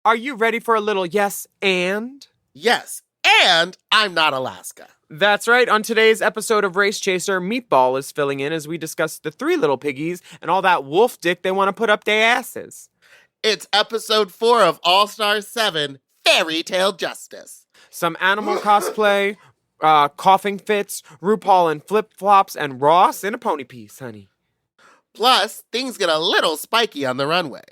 Are you ready for a little yes and? Yes, and I'm not Alaska. That's right. On today's episode of Race Chaser, Meatball is filling in as we discuss the three little piggies and all that wolf dick they want to put up their asses. It's episode 4 of All-Star 7, Fairytale Justice. Some animal cosplay, coughing fits, RuPaul in flip-flops, and Ross in a pony piece, honey. Plus, things get a little spiky on the runway.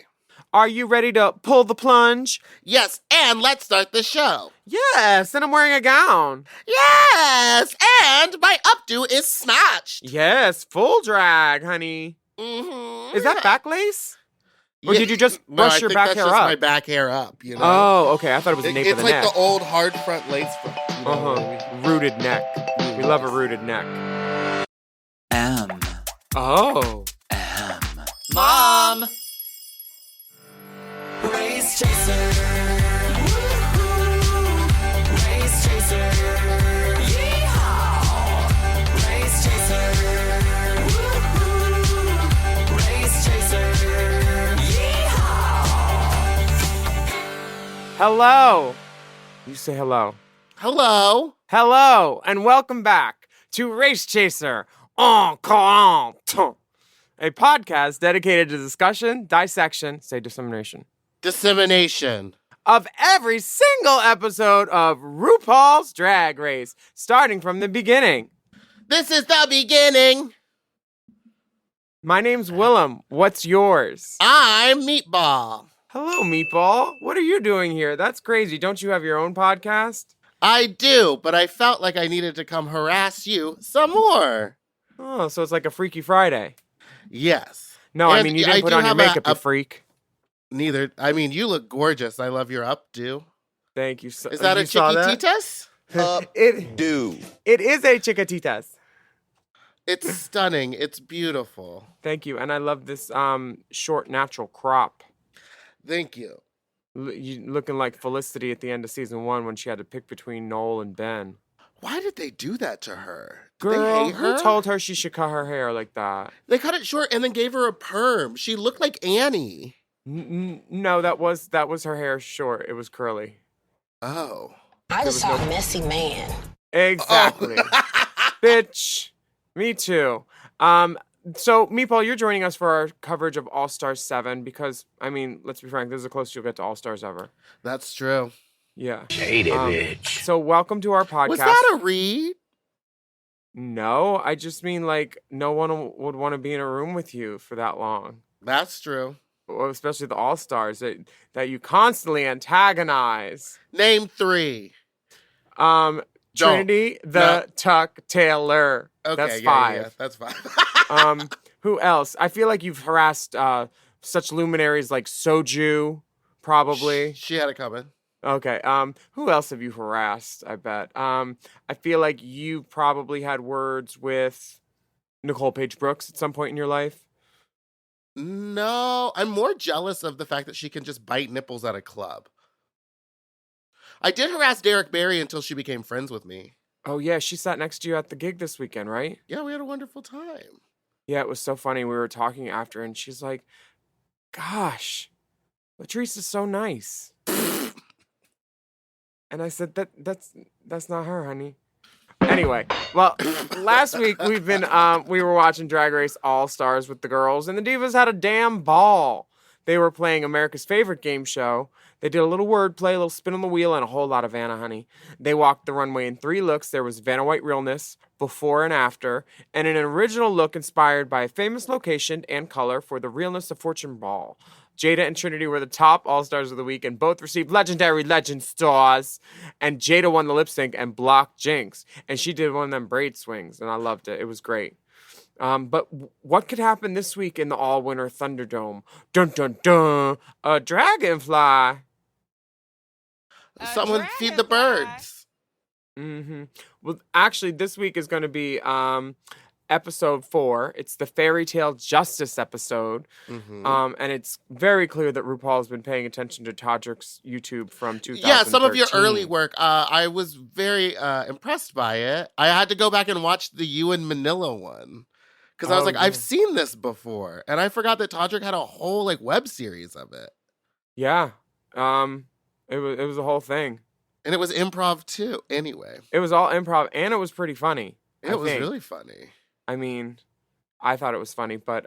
Are you ready to pull the plunge? Yes, and let's start the show. Yes, and I'm wearing a gown. Yes, and my updo is snatched. Yes, full drag, honey. Mm-hmm. Is that back lace? Or did you just brush your back hair up? No, I think that's just my back hair up, you know? Oh, okay. I thought it was the nape of the neck. It's like the old hard front lace front. You know Rooted neck. We love a rooted neck. Oh. Mom! Race Chaser. Woo-hoo. Race Chaser. Yeehaw. Race Chaser. Woo-hoo. Race Chaser. Yeehaw. Hello. You say hello. Hello. Hello, and welcome back to Race Chaser. A podcast dedicated to discussion, dissection, say Dissemination. of every single episode of RuPaul's Drag Race, starting from the beginning. This is the beginning. My name's Willam. What's yours? I'm Meatball. Hello, Meatball. What are you doing here? That's crazy. Don't you have your own podcast? I do, but I felt like I needed to come harass you some more. Oh, so it's like a Freaky Friday. Yes. No, I mean, you didn't put on your makeup, you freak. Neither. I mean, you look gorgeous. I love your updo. Thank you. Is that a chiquititas? It is a chiquititas. It's stunning. It's beautiful. Thank you. And I love this short natural crop. Thank you. You looking like Felicity at the end of season 1 when she had to pick between Noel and Ben. Why did they do that to her? Girl, they hate her? Who told her she should cut her hair like that? They cut it short and then gave her a perm. She looked like Annie. No, that was her hair short. It was curly. Oh. I just saw a messy man. Exactly. Bitch. Me too. So, Meatball, you're joining us for our coverage of All-Star 7 because, I mean, let's be frank, this is the closest you'll get to All-Stars ever. That's true. Yeah. Shady bitch. So, welcome to our podcast. Was that a read? No, I just mean, like, no one would want to be in a room with you for that long. That's true. Well, especially the All-Stars that you constantly antagonize. Name 3. Trinity, Tuck, Taylor. Okay, that's 5. Yeah, that's 5. Who else? I feel like you've harassed such luminaries like Soju, probably. She had it coming. Okay. Who else have you harassed? I bet. I feel like you probably had words with Nicole Paige Brooks at some point in your life. No, I'm more jealous of the fact that she can just bite nipples at a club. I did harass Derek Barry until she became friends with me. Oh, yeah. She sat next to you at the gig this weekend, right? Yeah, we had a wonderful time. Yeah, it was so funny. We were talking after, and she's like, gosh, Latrice is so nice. And I said, that's not her, honey. Anyway, well, last week we were watching Drag Race All-Stars with the girls, and the divas had a damn ball. They were playing America's favorite game show. They did a little wordplay, a little spin on the wheel, and a whole lot of Vanna Honey. They walked the runway in 3 looks. There was Vanna White realness, before and after, and an original look inspired by a famous location and color for the realness of Fortune Ball. Jada and Trinity were the top All-Stars of the week and both received legendary legend stars. And Jada won the lip sync and blocked Jinx. And she did one of them braid swings, and I loved it. It was great. But what could happen this week in the all-winter Thunderdome? Dun, dun, dun. A dragonfly. Someone feed the birds. Mm-hmm. Well, actually, this week is going to be episode 4. It's the Fairytale Justice episode. Mm-hmm. And it's very clear that RuPaul has been paying attention to Todrick's YouTube from 2013. Yeah, some of your early work. I was very impressed by it. I had to go back and watch the You in Manila one. Because I was like, yeah. I've seen this before. And I forgot that Todrick had a whole web series of it. Yeah. It was a whole thing. And it was improv too. Anyway, It was all improv, and it was pretty funny. it was really funny. I mean, I thought it was funny, but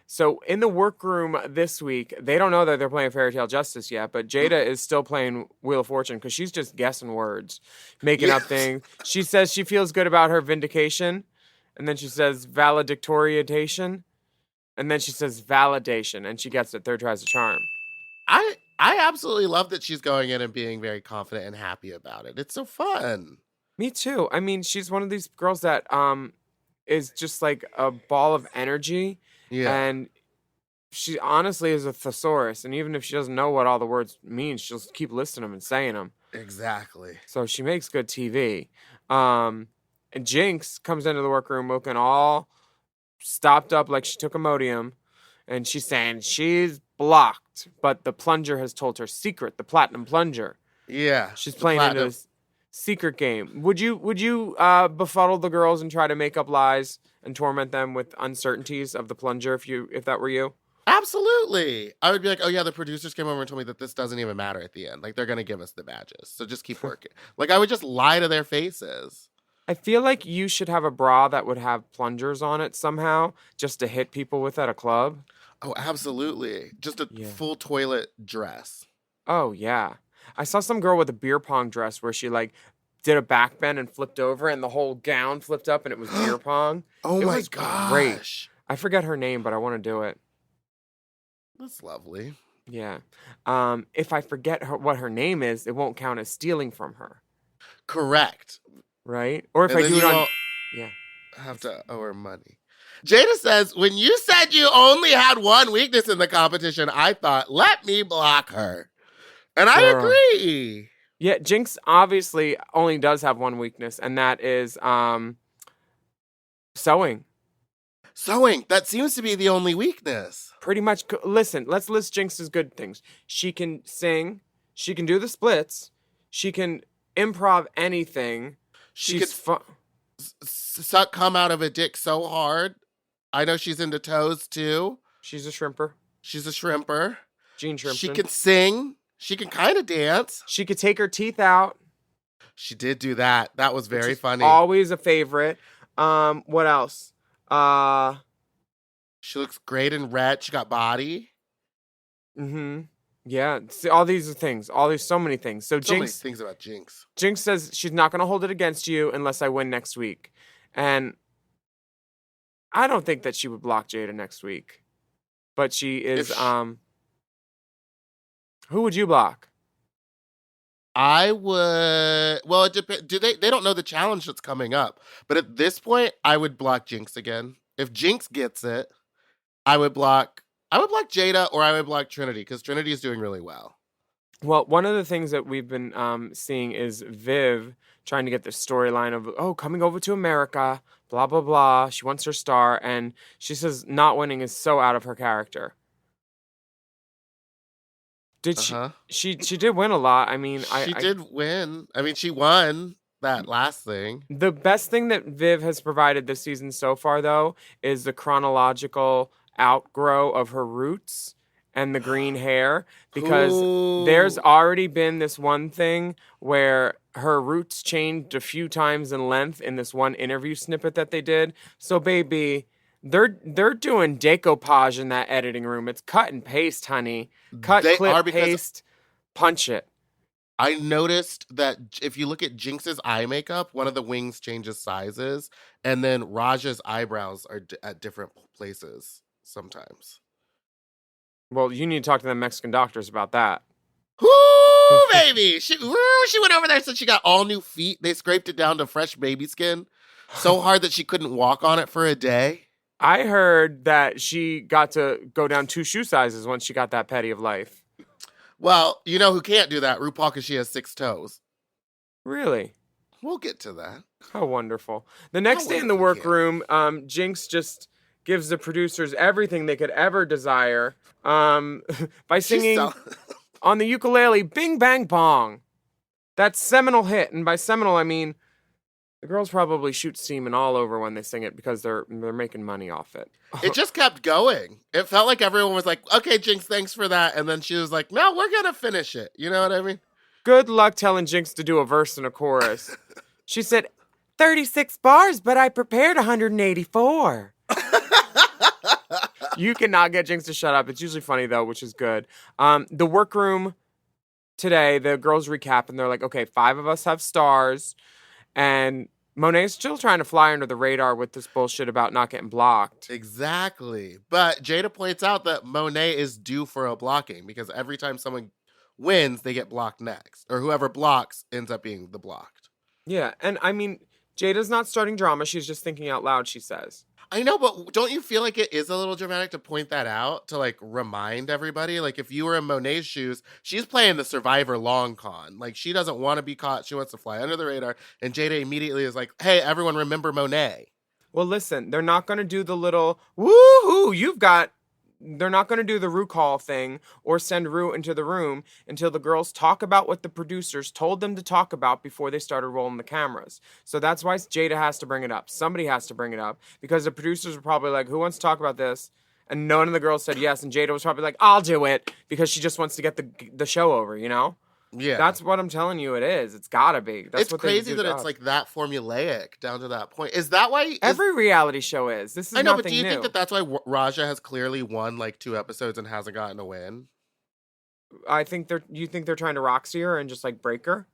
so in the workroom this week, they don't know that they're playing Fairytale Justice yet, but Jada is still playing Wheel of Fortune because she's just guessing words, making up things. She says she feels good about her vindication, and then she says valedictoriation, and then she says validation, and she gets it. Third tries the charm. I absolutely love that she's going in and being very confident and happy about it. It's so fun. Me too. I mean, she's one of these girls that is just like a ball of energy. Yeah. And she honestly is a thesaurus. And even if she doesn't know what all the words mean, she'll keep listing them and saying them. Exactly. So she makes good TV. And Jinx comes into the workroom looking all stopped up like she took Imodium. And she's saying she's blocked, but the plunger has told her secret, the platinum plunger. Yeah. She's playing into this secret game. Would you befuddle the girls and try to make up lies and torment them with uncertainties of the plunger if that were you? Absolutely. I would be like, oh yeah, the producers came over and told me that this doesn't even matter at the end. Like they're gonna give us the badges. So just keep working. Like I would just lie to their faces. I feel like you should have a bra that would have plungers on it somehow, just to hit people with at a club. Oh, absolutely. Just a full toilet dress. Oh yeah. I saw some girl with a beer pong dress where she like did a back bend and flipped over and the whole gown flipped up and it was beer pong. Oh it my was gosh. Great. I forget her name, but I want to do it. That's lovely. Yeah. If I forget what her name is, it won't count as stealing from her. Correct. Right? Or if And I then do it you on... won't Yeah. have to owe her money. Jada says, when you said you only had one weakness in the competition, I thought, let me block her. And I agree. Yeah, Jinx obviously only does have one weakness, and that is sewing. Sewing. That seems to be the only weakness. Pretty much. Listen, let's list Jinx's good things. She can sing. She can do the splits. She can improv anything. She could suck cum out of a dick so hard. I know she's into toes too. She's a shrimper. She's a shrimper. Jean Shrimpton. She can sing. She can kind of dance. She could take her teeth out. She did do that. That was very funny. Always a favorite. What else? She looks great in red. She got body. Mm-hmm. Yeah. See, all these are things. So many things. So Jinx. Many things about Jinx. Jinx says she's not going to hold it against you unless I win next week. And I don't think that she would block Jada next week. But she is, who would you block? I would. Well, it depends. They don't know the challenge that's coming up. But at this point, I would block Jinx again. If Jinx gets it, I would block Jada or I would block Trinity because Trinity is doing really well. Well, one of the things that we've been seeing is Viv trying to get the storyline of, coming over to America, blah, blah, blah. She wants her star. And she says not winning is so out of her character. Did she did win a lot. I mean, she did win. I mean, she won that last thing. The best thing that Viv has provided this season so far, though, is the chronological outgrow of her roots and the green hair. Because there's already been this one thing where her roots changed a few times in length in this one interview snippet that they did. So, baby, they're doing decoupage in that editing room. It's cut and paste, honey. Cut, clip, paste, punch it. I noticed that if you look at Jinx's eye makeup, one of the wings changes sizes, and then Raja's eyebrows are at different places sometimes. Well, you need to talk to the Mexican doctors about that. Woo, baby! She went over there and said she got all new feet. They scraped it down to fresh baby skin so hard that she couldn't walk on it for a day. I heard that she got to go down 2 shoe sizes once she got that petty of life. Well, you know who can't do that? RuPaul, because she has 6 toes. Really? We'll get to that. How wonderful. The next day in the workroom, Jinx just gives the producers everything they could ever desire by singing on the ukulele, Bing Bang Bong. That seminal hit. And by seminal, I mean The girls probably shoot semen all over when they sing it because they're making money off it. It just kept going. It felt like everyone was like, okay, Jinx, thanks for that. And then she was like, no, we're going to finish it. You know what I mean? Good luck telling Jinx to do a verse and a chorus. She said, 36 bars, but I prepared 184. You cannot get Jinx to shut up. It's usually funny, though, which is good. The workroom today, the girls recap, and they're like, okay, 5 of us have stars. And Monet's still trying to fly under the radar with this bullshit about not getting blocked. Exactly. But Jada points out that Monet is due for a blocking because every time someone wins, they get blocked next. Or whoever blocks ends up being the blocked. Yeah, and I mean, Jada's not starting drama. She's just thinking out loud, she says. I know, but don't you feel like it is a little dramatic to point that out, to like remind everybody? Like if you were in Monet's shoes, she's playing the survivor long con. Like she doesn't want to be caught. She wants to fly under the radar. And Jada immediately is like, hey, everyone remember Monet. Well, listen, they're not going to do the little, woohoo, they're not going to do the Rue call thing or send Rue into the room until the girls talk about what the producers told them to talk about before they started rolling the cameras. So that's why Jada has to bring it up. Somebody has to bring it up because the producers were probably like, who wants to talk about this? And none of the girls said yes. And Jada was probably like, I'll do it because she just wants to get the show over, you know? Yeah. That's what I'm telling you it is. It's gotta be. That's it's what crazy they do that it's like that formulaic down to that point. Is that why... Every reality show is. This is I know, nothing but do you new. think that that's why Raja has clearly won like 2 episodes and hasn't gotten a win? I think you think they're trying to Roxy her and just like break her?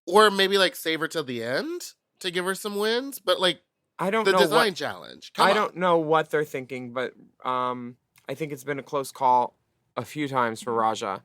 Or maybe like save her till the end to give her some wins? But like I don't the know design challenge. Come I on. don't know what they're thinking, but I think it's been a close call a few times for Raja.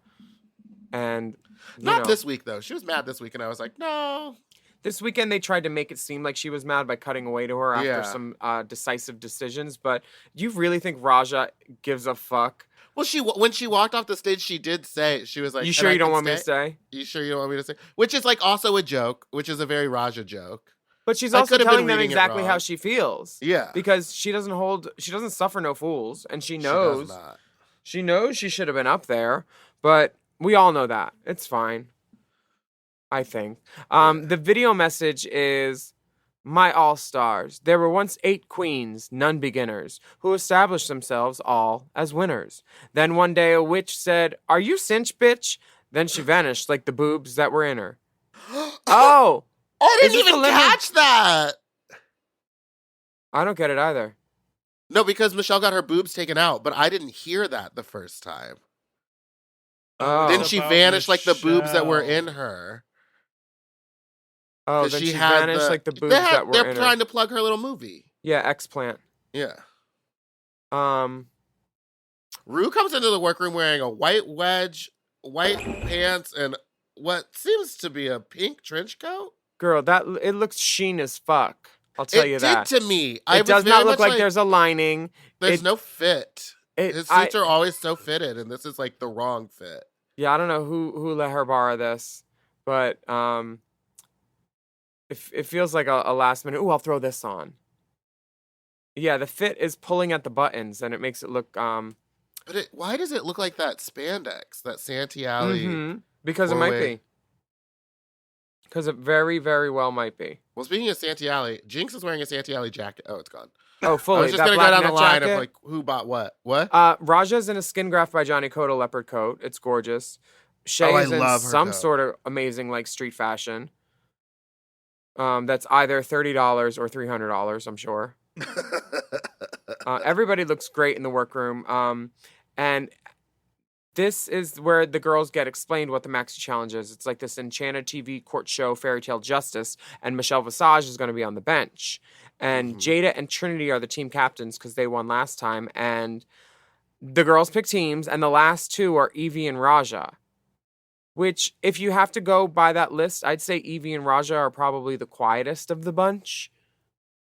And Not this week though. She was mad this week and I was like, no. This weekend they tried to make it seem like she was mad by cutting away to her after Yeah. some decisive decisions, but do you really think Raja gives a fuck? Well, when she walked off the stage, she did say, she was like, You "And sure I you don't can want me to stay? You sure you don't want me to stay?" Which is like also a joke, which is a very Raja joke. But she's I also could have been telling them reading it exactly how wrong. she feels. Yeah. Because she doesn't suffer no fools, and she She knows does not. she knows she should have been up there, but we all know that. It's fine. I think. The video message is, my all-stars. There were once 8 queens, none beginners, who established themselves all as winners. Then one day a witch said, are you cinch, bitch? Then she vanished like the boobs that were in her. Oh! I Is didn't this even the limit? catch that. I don't get it either. No, because Michelle got her boobs taken out, but I didn't hear that the first time. Oh. Then she About vanished like the boobs that were Michelle. in her. Oh, 'Cause then she had vanished like the boobs They're that were in her. trying to plug her little movie. Yeah, explant. Yeah. Um, Rue comes into the workroom wearing a white wedge, white pants, and what seems to be a pink trench coat. girl, it looks sheen as fuck. I'll tell you that. It did to me. It does not look like there's a lining. There's it- no fit. His I- suits are always so fitted, and this is like the wrong fit. Yeah, I don't know who let her borrow this, but it feels like a last minute. Ooh, I'll throw this on. Yeah, the fit is pulling at the buttons, and it makes it look But why does it look like that spandex, that Santee Alley? mhm, because it might four-way? be. Because it very, very well might be. Well, speaking of Santee Alley, Jinx is wearing a Santee Alley jacket. Oh, it's gone. Oh, I fully. was just that gonna go black down the net line jacket. of like who bought what. What? Raja's in a skin graft by Johnny Cota leopard coat. It's gorgeous. Shay Oh, I is in love her some coat. sort of amazing like street fashion. That's either $30 or $300, I'm sure. Everybody looks great in the workroom. And this is where the girls get explained what the Maxi Challenge is. It's like this enchanted TV court show, Fairytale Justice, and Michelle Visage is going to be on the bench. And Jada and Trinity are the team captains because they won last time. And the girls pick teams, and the last 2 are Evie and Raja. Which, if you have to go by that list, I'd say Evie and Raja are probably the quietest of the bunch.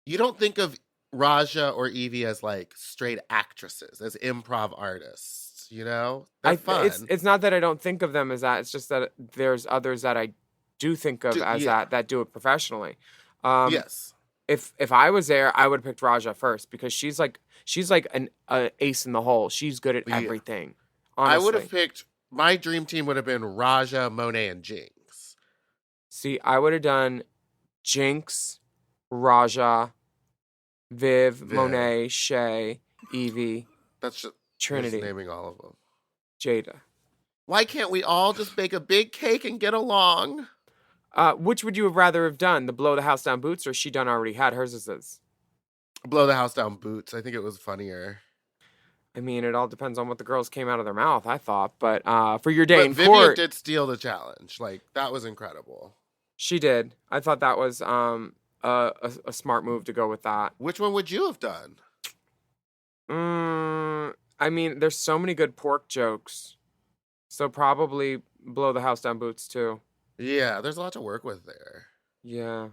You don't think of Raja or Evie as like straight actresses, as improv artists, you know? They're fun. It's not that I don't think of them as that. It's just that there's others that I do think of as that do it professionally. Yes. If I was there, I would have picked Raja first because she's like an ace in the hole. She's good at Yeah. everything. Honestly. I would have picked, my dream team would have been Raja, Monet, and Jinx. See, I would have done Jinx, Raja, Viv, Monet, Shay, Evie, That's just Trinity, naming all of them. Jada. Why can't we all just bake a big cake and get along? Which would you have rather have done? The blow the house down boots, or she done already had hers is this? Blow the house down boots. I think it was funnier. I mean, it all depends on what the girls came out of their mouth, I thought. But for your day But in Vivienne court, did steal the challenge. Like, that was incredible. she did. I thought that was a smart move to go with that. Which one would you have done? I mean, there's so many good pork jokes. So probably blow the house down boots too. Yeah, there's a lot to work with there. Yeah.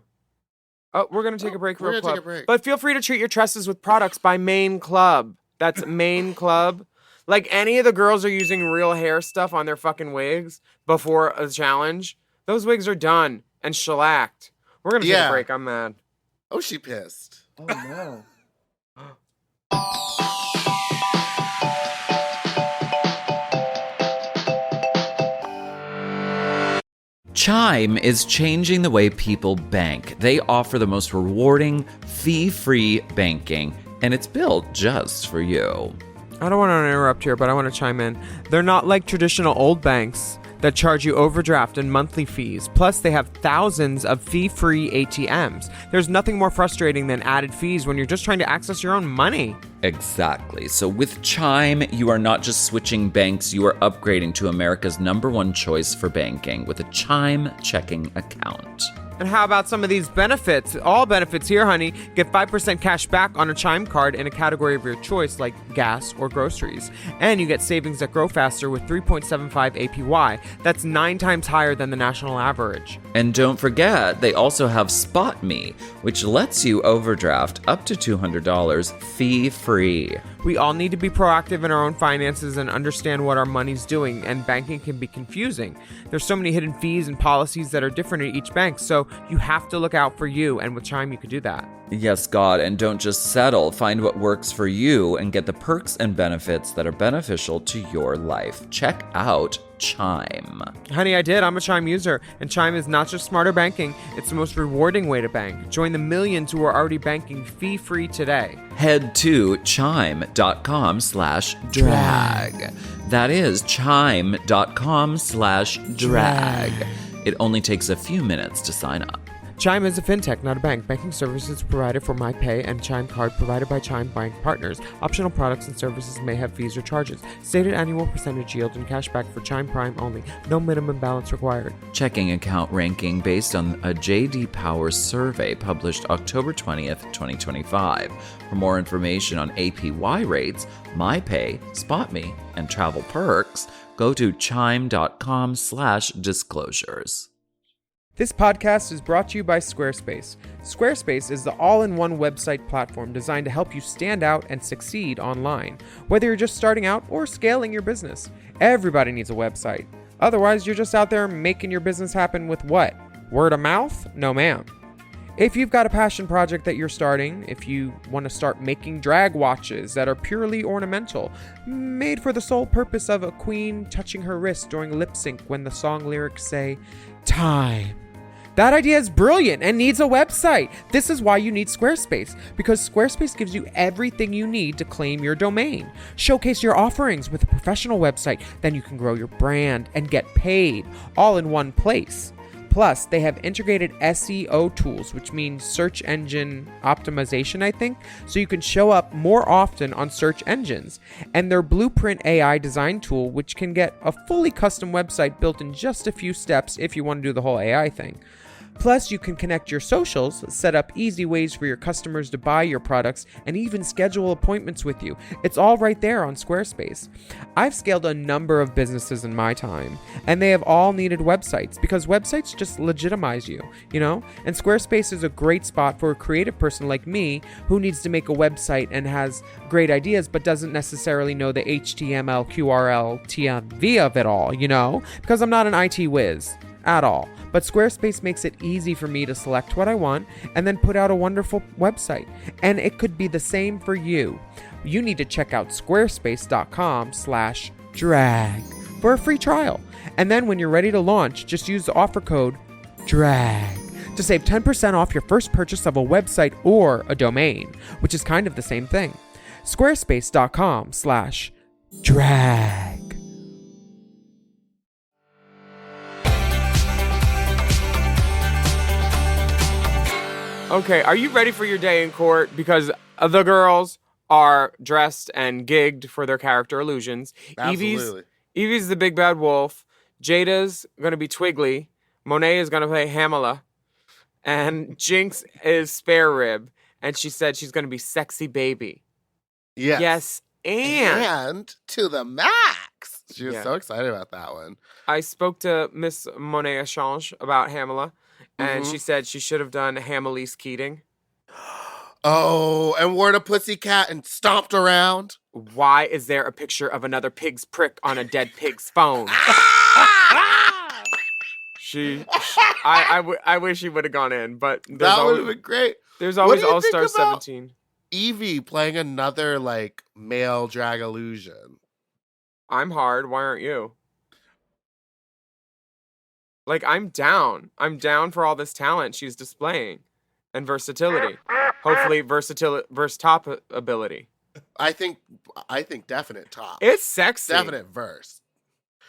Oh, we're going to take a break for we're a gonna club. take a break. But feel free to treat your tresses with products by Main Club. That's Main Club. Like any of the girls are using real hair stuff on their fucking wigs before a challenge. Those wigs are done and shellacked. We're going to take a break. I'm mad. Oh, she pissed. Oh, no. Chime is changing the way people bank. They offer the most rewarding, fee-free banking, and it's built just for you. I don't want to interrupt here, but I want to chime in. They're not like traditional old banks that charge you overdraft and monthly fees. Plus, they have thousands of fee-free ATMs. There's nothing more frustrating than added fees when you're just trying to access your own money. Exactly. So with Chime, you are not just switching banks, you are upgrading to America's #1 choice for banking with a Chime checking account. And how about some of these benefits? All benefits here, honey. Get 5% cash back on a Chime card in a category of your choice like gas or groceries. And you get savings that grow faster with 3.75 APY. That's 9 times higher than the national average. And don't forget, they also have Spot Me, which lets you overdraft up to $200 fee-free. We all need to be proactive in our own finances and understand what our money's doing, and banking can be confusing. There's so many hidden fees and policies that are different at each bank, so you have to look out for you, and with Chime you could do that. Yes, God, and don't just settle. Find what works for you and get the perks and benefits that are beneficial to your life. Check out Chime. Honey, I did. I'm a Chime user, and Chime is not just smarter banking, it's the most rewarding way to bank. Join the millions who are already banking fee-free today. Head to chime.com/drag. That is chime.com/drag. It only takes a few minutes to sign up. Chime is a fintech, not a bank. Banking services provided for MyPay and Chime Card provided by Chime Bank Partners. Optional products and services may have fees or charges. Stated annual percentage yield and cashback for Chime Prime only. No minimum balance required. Checking account ranking based on a J.D. Power survey published October 20th, 2025. For more information on APY rates, MyPay, SpotMe, and travel perks, go to chime.com/disclosures. This podcast is brought to you by Squarespace. Squarespace is the all-in-one website platform designed to help you stand out and succeed online. Whether you're just starting out or scaling your business, everybody needs a website. Otherwise, you're just out there making your business happen with what? Word of mouth? No, ma'am. If you've got a passion project that you're starting, if you want to start making drag watches that are purely ornamental, made for the sole purpose of a queen touching her wrist during lip sync when the song lyrics say, time. That idea is brilliant and needs a website. This is why you need Squarespace, because Squarespace gives you everything you need to claim your domain. Showcase your offerings with a professional website, then you can grow your brand and get paid all in one place. Plus, they have integrated SEO tools, which means search engine optimization, I think, so you can show up more often on search engines. And their Blueprint AI design tool, which can get a fully custom website built in just a few steps if you want to do the whole AI thing. Plus, you can connect your socials, set up easy ways for your customers to buy your products, and even schedule appointments with you. It's all right there on Squarespace. I've scaled a number of businesses in my time, and they have all needed websites because websites just legitimize you, you know? And Squarespace is a great spot for a creative person like me who needs to make a website and has great ideas but doesn't necessarily know the HTML, QRL, TMV of it all, you know? Because I'm not an IT whiz at all. But Squarespace makes it easy for me to select what I want and then put out a wonderful website. And it could be the same for you. You need to check out squarespace.com/drag for a free trial. And then when you're ready to launch, just use the offer code DRAG to save 10% off your first purchase of a website or a domain, which is kind of the same thing. Squarespace.com/drag. Okay, are you ready for your day in court? Because the girls are dressed and gigged for their character illusions. Absolutely. Evie's the big bad wolf. Jada's going to be Twiggly. Monet is going to play Hamala. And Jinx is Spare Rib. And she said she's going to be Sexy Baby. Yes. Yes, And to the max. She was Yeah. so excited about that one. I spoke to Miss Monet Echange about Hamala. And she said she should have done Hamalise Keating. Oh, and wore a pussycat and stomped around. Why is there a picture of another pig's prick on a dead pig's phone? I wish he would have gone in, but That would have been great. there's What always do you All think Star about 17. Evie playing another like male drag illusion. I'm hard. Why aren't you? Like, I'm down. I'm down for all this talent she's displaying and versatility. Hopefully, top ability. I think definite top. It's sexy. Definite verse.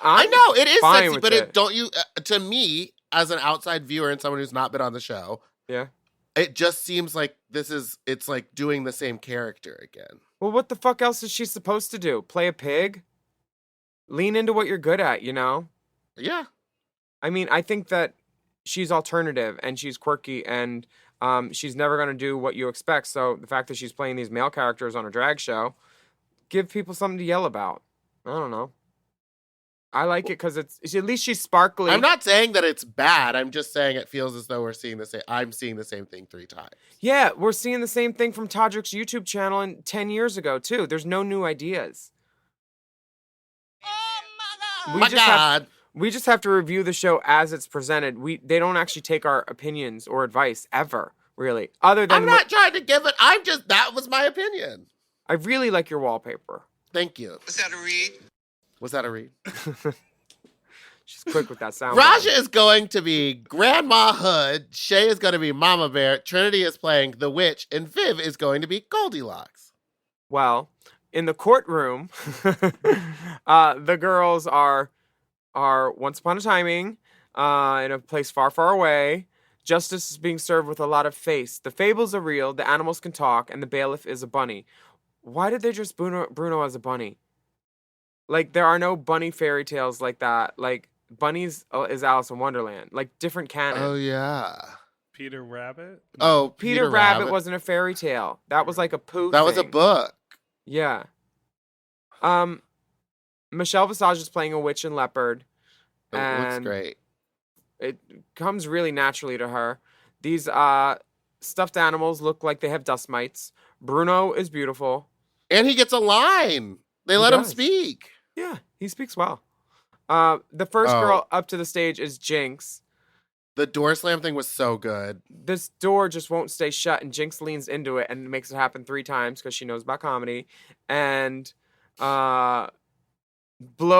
I'm I know it is fine sexy, with but it. don't you? To me, as an outside viewer and someone who's not been on the show, Yeah. it just seems like it's like doing the same character again. Well, what the fuck else is she supposed to do? Play a pig? Lean into what you're good at, you know? Yeah. I mean, I think that she's alternative and she's quirky and she's never going to do what you expect. So the fact that she's playing these male characters on a drag show, give people something to yell about. I don't know. I like it because at least she's sparkly. I'm not saying that it's bad. I'm just saying it feels as though I'm seeing the same thing 3 times. Yeah, we're seeing the same thing from Todrick's YouTube channel 10 years ago, too. There's no new ideas. We just have to review the show as it's presented. They don't actually take our opinions or advice ever, really. Other than I'm not trying to give it. That was my opinion. I really like your wallpaper. Thank you. Was that a read? Was that a read? She's quick with that sound. Raja is going to be Grandma Hood. Shay is going to be Mama Bear. Trinity is playing the witch, and Viv is going to be Goldilocks. Well, in the courtroom, the girls are once upon a timing in a place far, far away. Justice is being served with a lot of face. The fables are real, the animals can talk, and the bailiff is a bunny. Why did they dress Bruno as a bunny? Like, there are no bunny fairy tales like that. Like, bunnies is Alice in Wonderland. Like, different canon. Oh, yeah. Peter Rabbit? Oh, Peter Rabbit wasn't a fairy tale. That was like a poo That was a thing. book. Yeah. Michelle Visage is playing a witch and leopard. It looks And great. it comes really naturally to her. These stuffed animals look like they have dust mites. Bruno is beautiful. And he gets a line. They let him does. speak. Yeah, he speaks well. The first girl up to the stage is Jinx. The door slam thing was so good. This door just won't stay shut, and Jinx leans into it and makes it happen 3 times because she knows about comedy. And Blow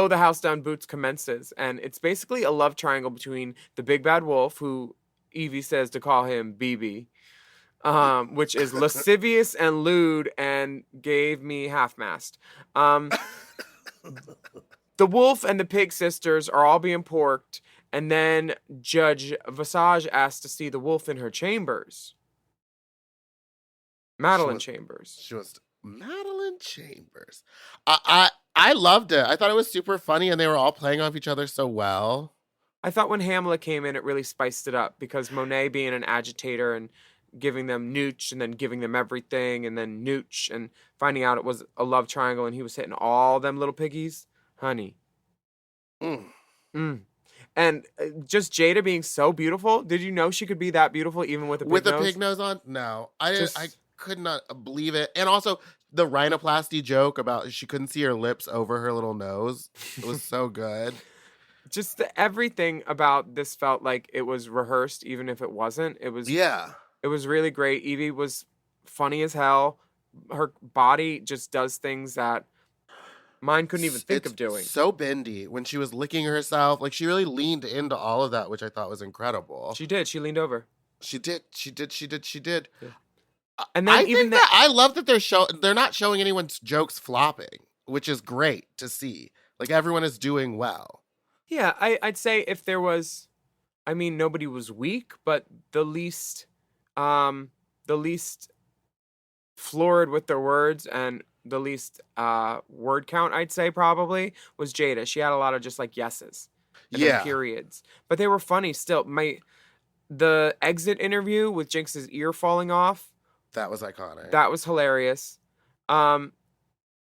the House Down Boots commences. And it's basically a love triangle between the big bad wolf, who Evie says to call him BB, which is lascivious and lewd and gave me half-mast. The wolf and the pig sisters are all being porked, and then Judge Visage asks to see the wolf in her chambers. Madeline Chambers. She was Madeline Chambers. I loved it. I thought it was super funny, and they were all playing off each other so well. I thought when Hamlet came in, it really spiced it up because Monet being an agitator and giving them nooch and then giving them everything and then nooch and finding out it was a love triangle and he was hitting all them little piggies. Honey. And just Jada being so beautiful. Did you know she could be that beautiful even with a pig nose? Pig nose on? No. I could not believe it. And also the rhinoplasty joke about she couldn't see her lips over her little nose. It was so good. Just everything about this felt like it was rehearsed, even if it wasn't. It was It was really great. Evie was funny as hell. Her body just does things that mine couldn't even think of doing. So bendy when she was licking herself. Like, she really leaned into all of that, which I thought was incredible. She did. She leaned over. She did. And then I even think that I love that they're not showing anyone's jokes flopping, which is great to see. Like everyone is doing well. yeah, I'd say if there was, I mean, nobody was weak, but the least florid with their words and the least word count, I'd say probably was Jada. She had a lot of just like yeses and then Yeah. periods, but they were funny still. The exit interview with Jinx's ear falling off, That was iconic. that was hilarious.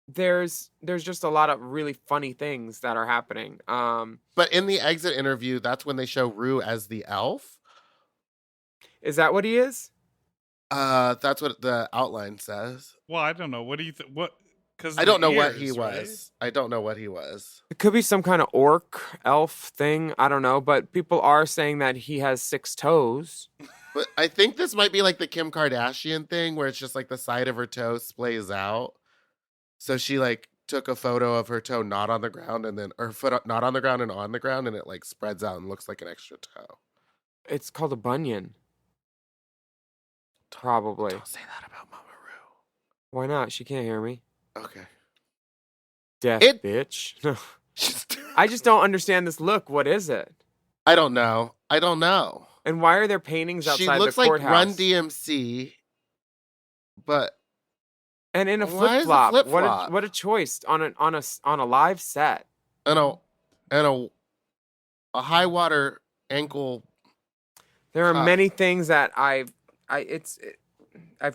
There's just a lot of really funny things that are happening. But in the exit interview, that's when they show Rue as the elf. Is that what he is? That's what the outline says. Well, I don't know. What do you think? What? Because I don't know what he was. I don't know what he was. It could be some kind of orc elf thing. I don't know, but people are saying that he has 6 toes. But I think this might be like the Kim Kardashian thing where it's just like the side of her toe splays out. So she like took a photo of her toe not on the ground and then her foot not on the ground and on the ground, and it like spreads out and looks like an extra toe. It's called a bunion. Probably. Don't say that about Mama Rue. Why not? She can't hear me. Okay. Deaf bitch. I just don't understand this look. What is it? I don't know. And why are there paintings outside She looks the like courthouse? Run DMC, but and in a Why is it flip-flop. flip-flop? What a choice on a live set. and a high water ankle. There are Huh. many things that I've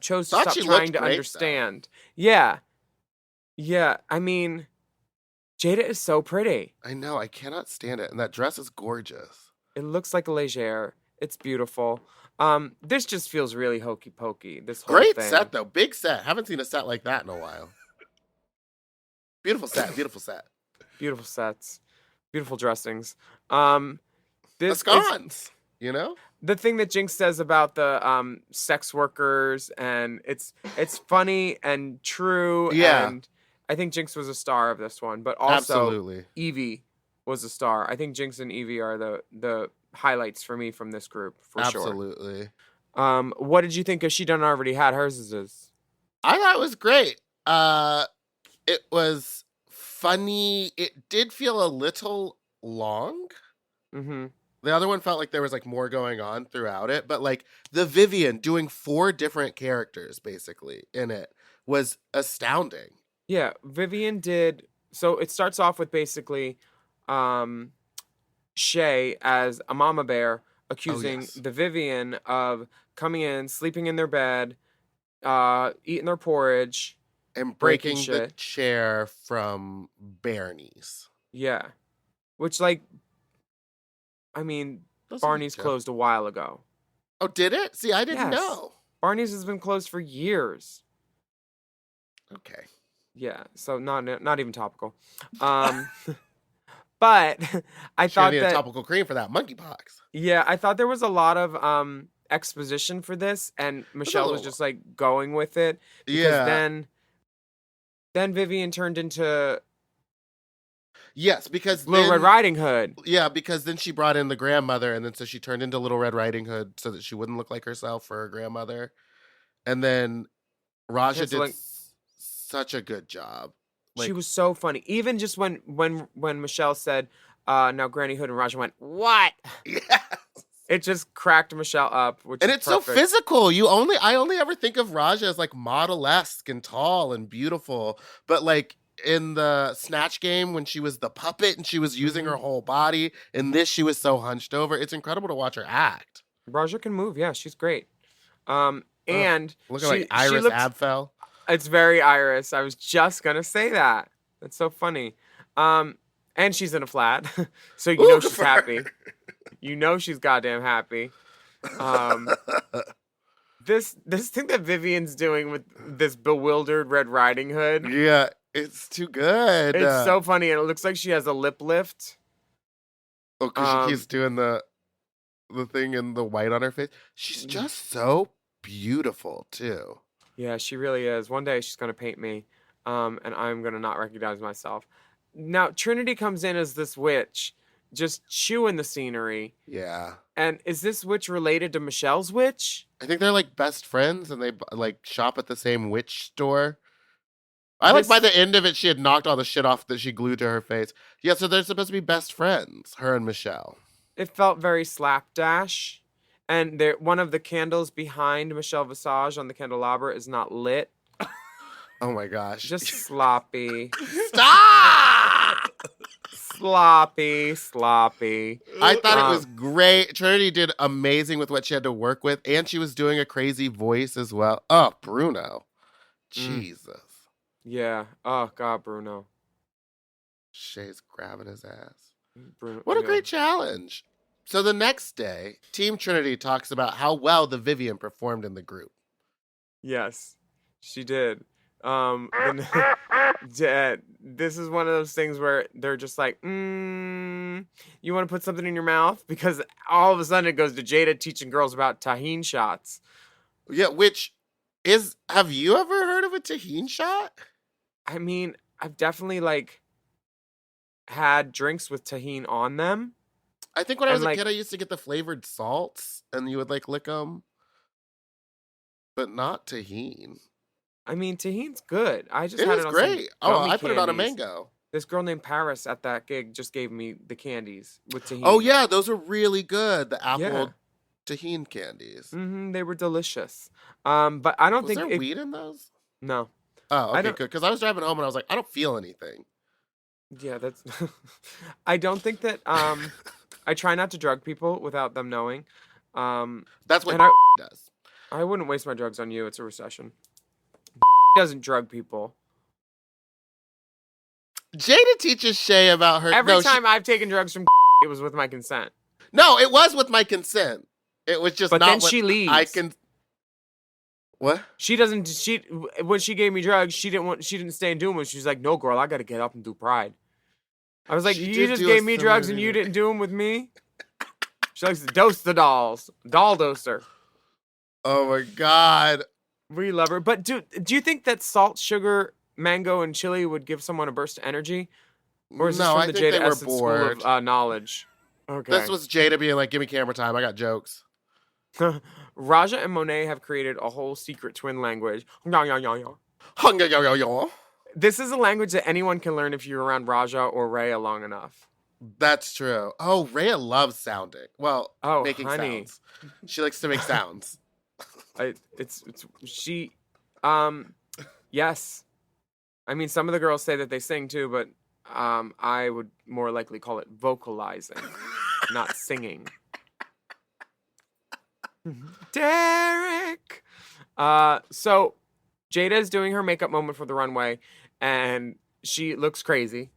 chose to Thought stop she trying looked to great, though. understand. Yeah. Yeah, I mean, Jada is so pretty. I know. I cannot stand it, and that dress is gorgeous. It looks like a légère. It's beautiful. This just feels really hokey pokey. This whole Great thing. set though. Big set. Haven't seen a set like that in a while. Beautiful set. Beautiful set. Beautiful sets. Beautiful dressings. The This is scones. You know. the thing that Jinx says about the sex workers, and it's funny and true. Yeah. And I think Jinx was a star of this one, but also Absolutely. Evie was a star. I think Jinx and Evie are the highlights for me from this group for sure. Absolutely. What did you think? If she done already had hers is I thought it was great. It was funny. It did feel a little long. mm-hmm. The other one felt like there was like more going on throughout it, but like the Vivienne doing 4 different characters basically in it was astounding. Yeah, Vivienne did. So it starts off with basically Shay as a mama bear accusing yes. the Vivienne of coming in, sleeping in their bed, eating their porridge. And Breaking breaking the shit. chair from Barney's. Yeah. Which, like, I mean, That's a good Barney's joke. closed a while ago. Oh, did it? See, I didn't Yes. know. Barney's has been closed for years. Okay. Yeah, so not even topical. But I Sure thought need a that topical cream for that monkeypox. yeah, I thought there was a lot of exposition for this, and Michelle was little- just like going with it because Yeah. then Vivienne turned into Yes, because Little then, Red Riding Hood. Yeah, because then she brought in the grandmother, and then so she turned into Little Red Riding Hood so that she wouldn't look like herself for her grandmother. And then Raja Yeah, so, did like- such a good job. She was so funny. Even just when Michelle said, "Now Granny Hood," and Raja went, "What?" Yes. It just cracked Michelle up, which And is it's so perfect. physical. I only ever think of Raja as like model-esque and tall and beautiful. But like in the Snatch game when she was the puppet and she was using her whole body, in this she was so hunched over. It's incredible to watch her act. Raja can move. Yeah, she's great. And Looking like she Iris looks, Abfell. It's very Iris. I was just gonna say that. That's so funny. And she's in a flat, so you know Ooh, she's for happy. her. You know she's goddamn happy. This thing that Vivienne's doing with this bewildered Red Riding Hood, Yeah, it's too good. it's so funny, and it looks like she has a lip lift. Oh, because she um, keeps doing the thing in the white on her face. She's just so beautiful too. Yeah, she really is. One day she's gonna paint me, and I'm gonna not recognize myself. Now Trinity comes in as this witch, just chewing the scenery. Yeah. And is this witch related to Michelle's witch? I think they're like best friends and they like shop at the same witch store. I like by the end of it, she had knocked all the shit off that she glued to her face. Yeah, so they're supposed to be best friends, her and Michelle. It felt very slapdash. And one of the candles behind Michelle Visage on the candelabra is not lit. Oh my gosh. Just sloppy. Stop! Sloppy. I thought it was great. Trinity did amazing with what she had to work with, and she was doing a crazy voice as well. Oh, Bruno. Jesus. Yeah. Oh, God, Bruno. Shay's grabbing his ass. Bruno, What a great challenge. So the next day, Team Trinity talks about how well the Vivienne performed in the group. Yes, she did. This is one of those things where they're just like, you want to put something in your mouth? Because all of a sudden it goes to Jada teaching girls about tahini shots. Yeah, which is, have you ever heard of a tahini shot? I mean, I've definitely like had drinks with tahini on them. I think when I was And, a kid, I used to get the flavored salts, and you would like lick them, but not tahini. I mean, tahini's good. I just It had is it on great. some Oh, gummy I put it on a candies. mango. This girl named Paris at that gig just gave me the candies with tahini. Oh yeah, those are really good. The apple Yeah. tahini candies. They were delicious. But I don't Was think there weed in those? No. Oh, I okay, don't- good. Because I was driving home and I was like, I don't feel anything. Yeah, that's. I don't think that. I try not to drug people without them knowing. That's what And I- does. I wouldn't waste my drugs on you. It's a recession. Doesn't drug people. Jada teaches Shay about her. Every no, time I've taken drugs from it was with my consent. No, it was with my consent. It was just But not. then what she leaves. I can. What? She doesn't. She when she gave me drugs, she didn't stay and do them. She's like, no, girl, I got to get up and do Pride. I was like, She you did just do a gave me drugs and similar- you didn't do them with me. She likes to dose the dolls, doll doser. Oh my god. We love her. But do you think that salt, sugar, mango, and chili would give someone a burst of energy? Or is this No, from I the think Jada they were Essence bored. School of Knowledge? Okay. This was Jada being like, "Give me camera time. I got jokes." Raja and Monet have created a whole secret twin language. Hunga yo yo yo. This is a language that anyone can learn if you're around Raja or Rhea long enough. That's true. Oh, Rhea loves sounding. Well, Oh, making honey. sounds. She likes to make sounds. It's she, yes. I mean, some of the girls say that they sing too, but I would more likely call it vocalizing, not singing. Derek. So Jada is doing her makeup moment for the runway, and she looks crazy.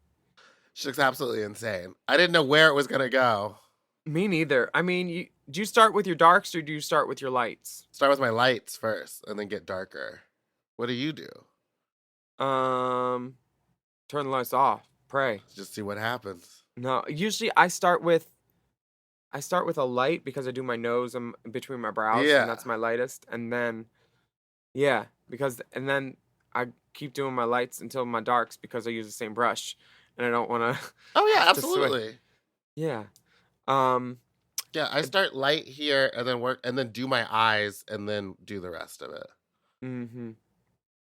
She looks absolutely insane. I didn't know where it was gonna go. Me neither. I mean, do you start with your darks or do you start with your lights? Start with my lights first, and then get darker. What do you do? Turn the lights off. Pray. Just see what happens. No, usually I start with a light because I do my nose and between my brows, Yeah. and that's my lightest. And then, yeah, and then I keep doing my lights until my darks because I use the same brush, and I don't want to. Oh yeah, Just switch. absolutely. Yeah. Yeah, I start light here and then work and then do my eyes and then do the rest of it. Mm-hmm.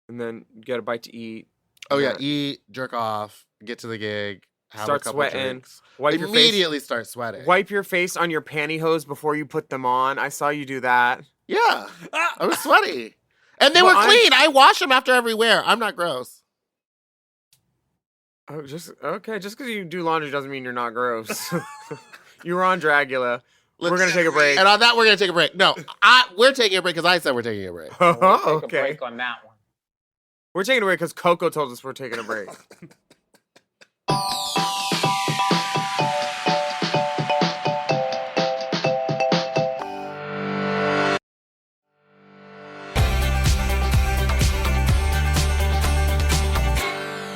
And then get a bite to eat. Oh yeah, eat, jerk off, get to the gig, have Start a couple sweating. drinks. Wipe your face. Immediately start sweating. Wipe your face on your pantyhose before you put them on. I saw you do that. Yeah, I was sweaty, and they Well, were clean. I wash them after every wear. I'm not gross. Oh, just because you do laundry doesn't mean you're not gross. You were on Dragula. We're gonna take a break. And on that, we're gonna take a break. No, we're taking a break because I said we're taking a break. We'll take a Okay. break on that one. We're taking a break because Coco told us we're taking a break.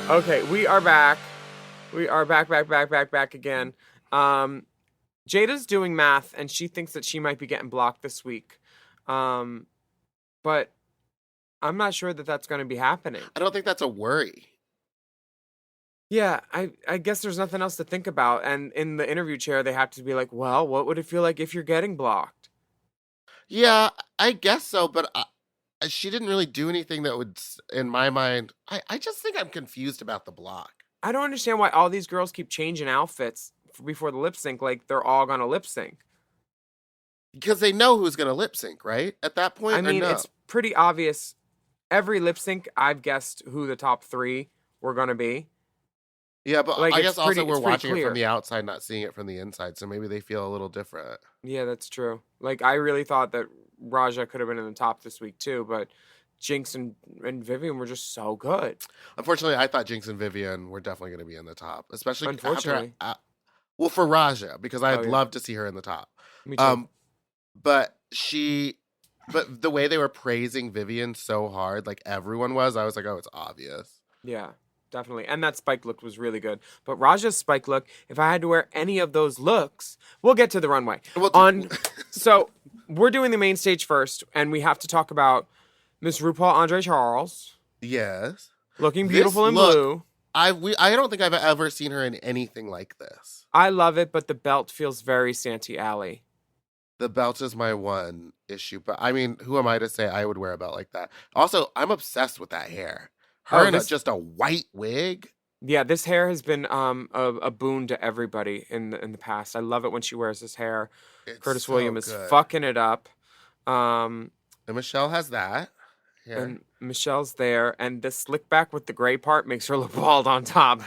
Okay, we are back. We are back again. Jada's doing math, and she thinks that she might be getting blocked this week. But I'm not sure that that's going to be happening. I don't think that's a worry. Yeah, I guess there's nothing else to think about. And in the interview chair, they have to be like, well, what would it feel like if you're getting blocked? Yeah, I guess so, but she didn't really do anything that would, in my mind, I just think I'm confused about the block. I don't understand why all these girls keep changing outfits before the lip sync, like they're all gonna lip sync. Because they know who's going to lip sync, right? At that point, I mean, or no? it's pretty obvious. Every lip sync, I've guessed who the top 3 were gonna be. Yeah, but Like, I it's guess also pretty- we're it's pretty watching it clear. from the outside, not seeing it from the inside, so maybe they feel a little different. Yeah, that's true. Like, I really thought that Raja could have been in the top this week too, but Jinx and Vivienne were just so good. Unfortunately, I thought Jinx and Vivienne were definitely going to be in the top, especially Unfortunately. well, for Raja, because I'd Oh, yeah. love to see her in the top. Me too. But the way they were praising Vivienne so hard, like everyone was, I was like, oh, it's obvious. Yeah, definitely. And that spike look was really good. But Raja's spike look, if I had to wear any of those looks, we'll get to the runway. Well, So we're doing the main stage first, and we have to talk about Miss RuPaul Andre Charles yes, looking This beautiful in look- blue. I don't think I've ever seen her in anything like this. I love it, but the belt feels very Santee Alley. The belt is my one issue, but I mean, who am I to say I would wear a belt like that? Also, I'm obsessed with that hair. Her Oh, in this- just a white wig. Yeah, this hair has been a boon to everybody in the past. I love it when she wears this hair. It's Curtis so William is good. fucking it up. Um, And Michelle has that. Yeah. and Michelle's there, and this slick back with the gray part makes her look bald on top.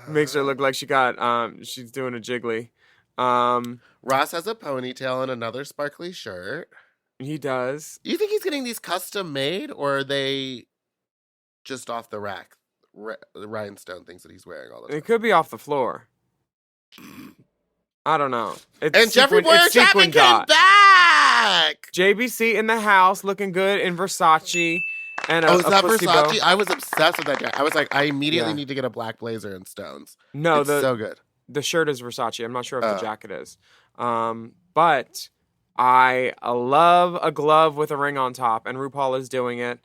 Makes her look like she's doing a jiggly. Ross has a ponytail and another sparkly shirt. He does. You think he's getting these custom made, or are they just off the rack? The rhinestone things that he's wearing all the time. It could be off the floor. I don't know. It's And Jeffrey sequin- Boyer it's Chapman sequin came dot. back. JBC in the house, looking good in Versace. And Oh, is that pussy bow. Versace? I was obsessed with that jacket. I was like, I immediately Yeah. need to get a black blazer and stones. No, it's the so good. the shirt is Versace. I'm not sure if the Oh. jacket is. But I love a glove with a ring on top, and RuPaul is doing it.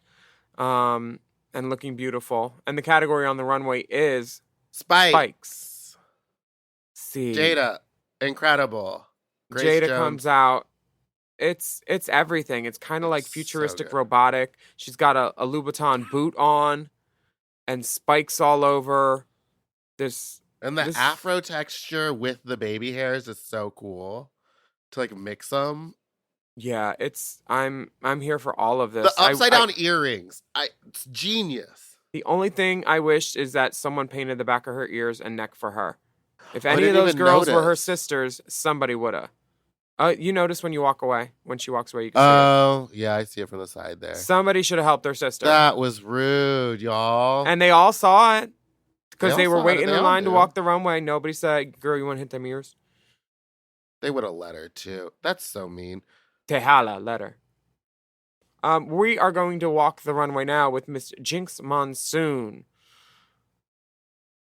And looking beautiful. And the category on the runway is spikes. See, Jada, incredible. Grace Jada Jones. comes out. It's everything. It's kind of like It's so futuristic good. robotic. She's got a Louboutin boot on, and spikes all over. This And the this- afro texture with the baby hairs is so cool to like mix them. yeah, I'm here for all of this. The upside down earrings, it's genius. The only thing I wish is that someone painted the back of her ears and neck for her. If I any of didn't those even girls were her notice. sisters, somebody woulda. You notice when you walk away, when she walks away, you can see Oh, yeah, I see it from the side there. it. Somebody should have helped their sister, That was rude, y'all. and they all saw it because They they all were saw it, waiting they in all line to do. walk the runway. Nobody said, "Girl, you want to hit them ears?" They would have let her too. That's so mean. Tehala, let her. We are going to walk the runway now with Miss Jinx Monsoon,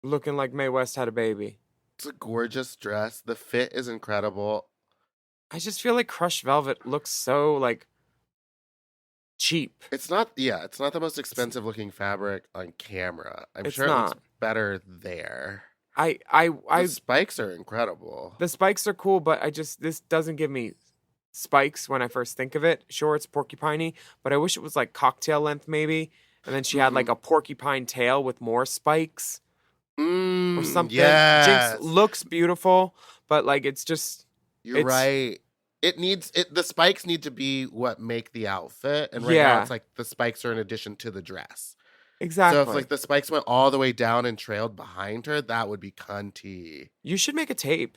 looking like Mae West had a baby. It's a gorgeous dress. The fit is incredible. I just feel like crushed velvet looks so like cheap. It's not the most expensive looking fabric on camera. I'm It's sure it looks not. better there. I The spikes are incredible. the spikes are cool, but this doesn't give me spikes when I first think of it. Sure, it's porcupiney, but I wish it was like cocktail length maybe. And then she had like a porcupine tail with more spikes or something. Yes. Jinx looks beautiful, but like it's just You're it's- right. The spikes need to be what make the outfit. And right now Yeah. it's like the spikes are in addition to the dress. exactly. So if like the spikes went all the way down and trailed behind her, that would be cunty. You should make a tape.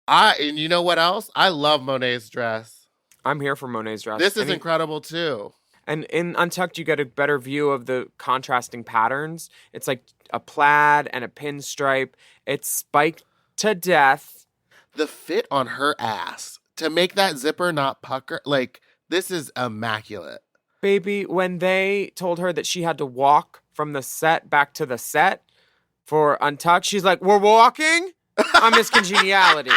And you know what else? I love Monet's dress. I'm here for Monet's dress. This is And he- incredible too. And in Untucked, you get a better view of the contrasting patterns. It's like a plaid and a pinstripe. It's spiked to death. The fit on her ass to make that zipper not pucker, like this is immaculate. Baby, when they told her that she had to walk from the set back to the set for Untucked, she's like, "We're walking?" On Miss Congeniality.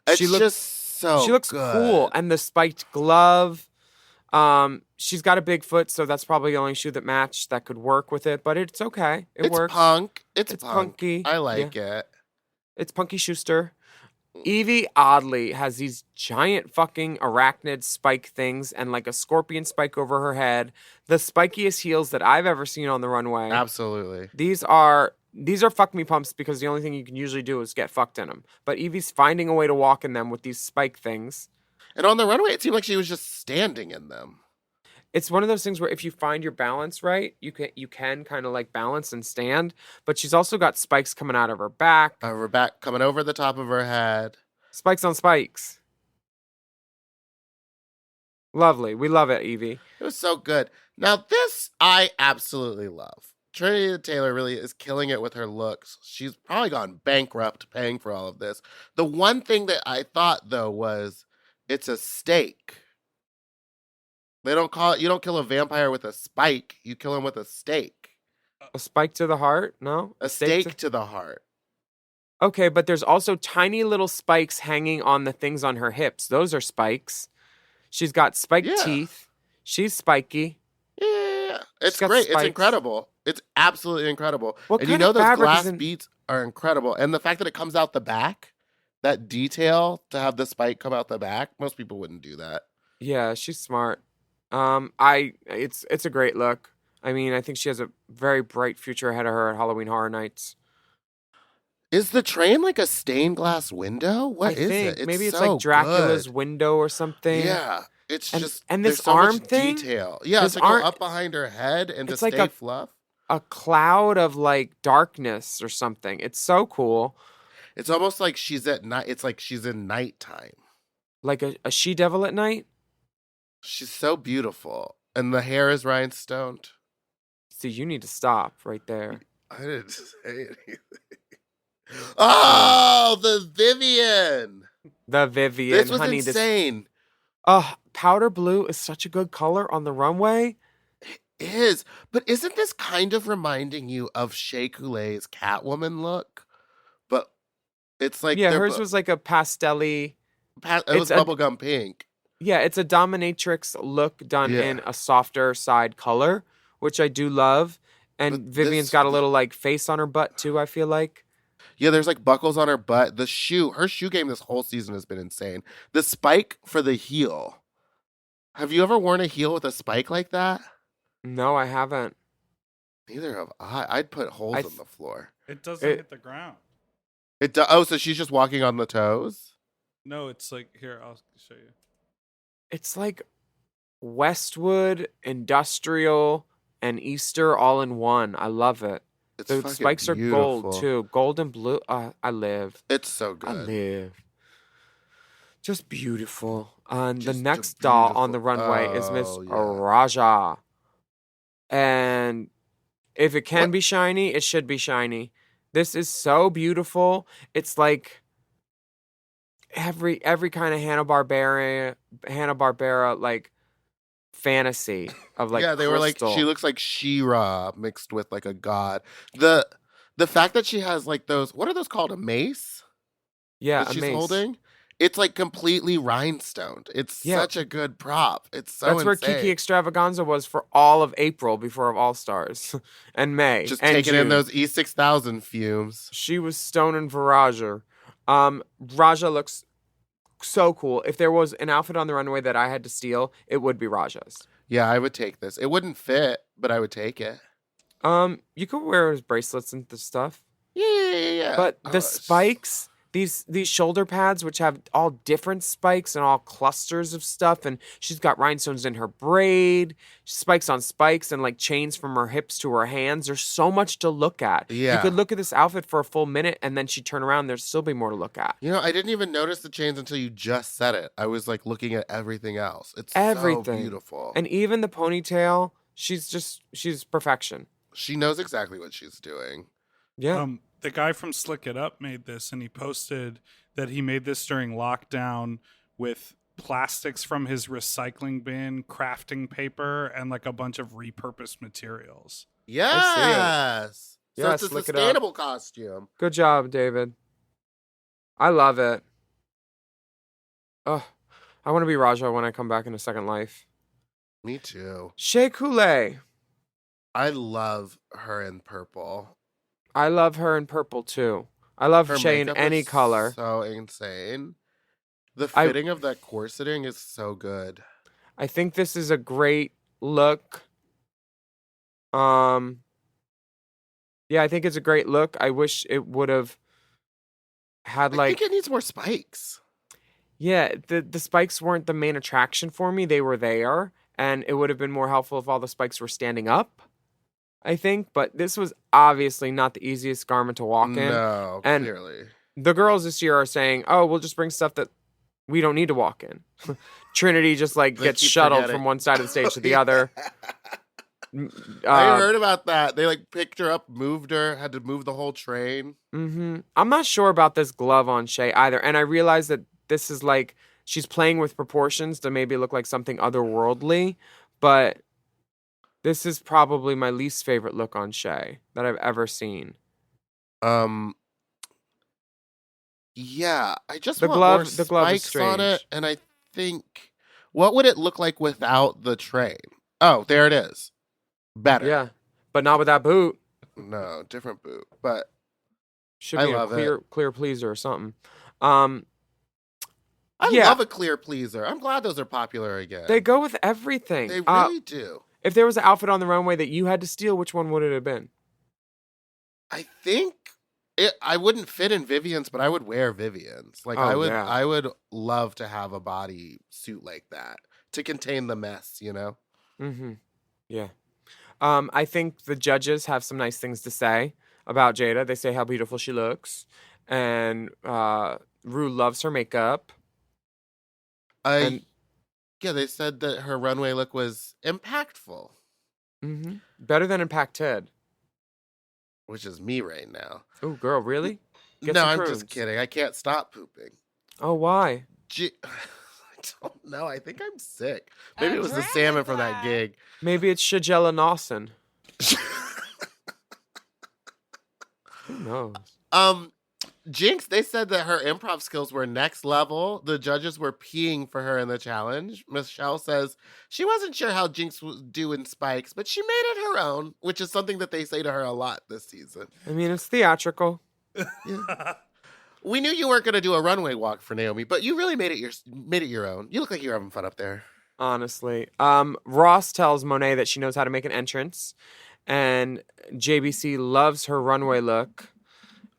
It's She looks- just so she looks good. cool. And the spiked glove. she's got a big foot, so that's probably the only shoe that matched that could work with it. But it's okay. It It's works. punk. It's punk. Punky. I like it. It's Punky Schuster. Evie oddly has these giant fucking arachnid spike things and like a scorpion spike over her head. The spikiest heels that I've ever seen on the runway. Absolutely. These are fuck me pumps because the only thing you can usually do is get fucked in them. But Evie's finding a way to walk in them with these spike things. And on the runway, it seemed like she was just standing in them. It's one of those things where if you find your balance right, you can kind of like balance and stand. But she's also got spikes coming out of her back. Her back coming over the top of her head. Spikes on spikes. Lovely. We love it, Evie. It was so good. Now this I absolutely love. Trinity Taylor really is killing it with her looks. She's probably gone bankrupt paying for all of this. The one thing that I thought though was it's a stake. They don't call it, you don't kill a vampire with a spike. You kill him with a stake. A spike to the heart? No? A stake to the heart. Okay, but there's also tiny little spikes hanging on the things on her hips. Those are spikes. She's got spiked teeth. She's spiky. Yeah. It's got great. spikes. It's incredible. It's absolutely incredible. What And kind you know of those fabric glass is in- beads are incredible. And the fact that it comes out the back, that detail to have the spike come out the back, most people wouldn't do that. Yeah, she's smart. It's a great look. I mean, I think she has a very bright future ahead of her at Halloween Horror Nights. Is the train like a stained glass window? What I is think it? It's maybe it's so like Dracula's good. window or something. Yeah. It's And- just and there's this so much arm thing, detail. Yeah, this it's like arm- go up behind her head and It's to like stay a- fluff. A cloud of like darkness or something. It's so cool. It's almost like she's at night. It's like she's in nighttime. Like a she devil at night. She's so beautiful. And the hair is rhinestoned. See, you need to stop right there. I didn't say anything. Oh, the Vivienne. The Vivienne, This was honey. insane. Powder blue is such a good color on the runway. It is. But isn't this kind of reminding you of Shea Coulee's Catwoman look? But it's like Yeah, they're hers was like a pastelly. it was it's a- bubblegum pink. Yeah, it's a dominatrix look done Yeah. in a softer side color, which I do love. And But Vivienne's this- got a little like face on her butt too, I feel like. Yeah, there's like buckles on her butt. Her shoe game this whole season has been insane. The spike for the heel. Have you ever worn a heel with a spike like that? No, I haven't. Neither have I. I'd put holes I in the floor. It doesn't It- hit the ground. Oh, so she's just walking on the toes? No, it's like here. I'll show you. It's like Westwood, industrial, and Easter all in one. I love it. It's The fucking spikes are gold beautiful. too. Gold and blue. I live. It's so I good. live. Just beautiful. And the Just a next doll on the beautiful- runway is Miss Oh, yeah. Raja. And if it can What- be shiny, it should be shiny. This is so beautiful. It's like every kind of Hanna-Barbera like fantasy of like yeah, they were like crystal. she looks like She-Ra mixed with like a god. The fact that she has like those, what are those called? A mace? yeah, That a she's mace. holding? It's like completely rhinestoned. It's Yeah. such a good prop. It's so That's where insane. Kiki Extravaganza was for all of April before of All Stars and May. Just and taking in June. those E6000 fumes. She was stoning for Raja. Raja looks so cool. If there was an outfit on the runway that I had to steal, it would be Raja's. Yeah, I would take this. It wouldn't fit, but I would take it. You could wear his bracelets and the stuff. Yeah. But Oh, the spikes, these shoulder pads, which have all different spikes and all clusters of stuff, and she's got rhinestones in her braid, spikes on spikes, and like chains from her hips to her hands. There's so much to look at. Yeah. You could look at this outfit for a full minute, and then she'd turn around. There'd still be more to look at. You know, I didn't even notice the chains until you just said it. I was like looking at everything else. It's so Everything. beautiful. And even the ponytail, she's perfection. She knows exactly what she's doing. Yeah. The guy from Slick It Up made this, and he posted that he made this during lockdown with plastics from his recycling bin, crafting paper, and like a bunch of repurposed materials. Yes. So Yeah, it's a Slick It Up. sustainable costume. Good job, David. I love it. Oh, I want to be Raja when I come back in a second life. Me too. Shea Coulee. I love her in purple. I love her in purple too. I love Her Shea in makeup any is color. so insane. The I- fitting of that corseting is so good. I think this is a great look. Yeah, I think it's a great look. I wish it would have had I like think it needs more spikes. yeah, the spikes weren't the main attraction for me. They were there, and it would have been more helpful if all the spikes were standing up, I think, but this was obviously not the easiest garment to walk in. No, And clearly. the girls this year are saying, "Oh, we'll just bring stuff that we don't need to walk in." Trinity just like They gets keep shuttled forgetting. from one side of the stage to the Yeah. other. I heard about that. They like picked her up, moved her, had to move the whole train. I'm not sure about this glove on Shea either, and I realize that this is like she's playing with proportions to maybe look like something otherworldly, but this is probably my least favorite look on Shea that I've ever seen. Yeah, I just The want glove- more the glove is spikes on it, strange. and I think what would it look like without the train? Oh, there it is. Better. Yeah, but not with that boot. No, different boot, but Should I be love a it. clear pleaser or something. I Yeah. love a clear pleaser. I'm glad those are popular again. They go with everything. They really do. If there was an outfit on the runway that you had to steal, which one would it have been? I think I wouldn't fit in Vivienne's, but I would wear Vivienne's. Like Oh, yeah. I would love to have a body suit like that to contain the mess, you know? Mm-hmm. Yeah. I think the judges have some nice things to say about Jada. They say how beautiful she looks, and Rue loves her makeup. And- Yeah, they said that her runway look was impactful, Better than Impacted. which is me right now. Oh, girl, really? Get no, some I'm prunes. just kidding. I can't stop pooping. Oh, why? I don't know. I think I'm sick. Maybe it was the salmon from that gig. Maybe it's Shagella Nawson. Who knows? Jinx, they said that her improv skills were next level. The judges were peeing for her in the challenge. Michelle says she wasn't sure how Jinx would do in spikes, but she made it her own, which is something that they say to her a lot this season. I mean, it's theatrical. We knew you weren't going to do a runway walk for Naomi, but you really made it your own. You look like you're having fun up there. Honestly. Ross tells Monet that she knows how to make an entrance, and JBC loves her runway look.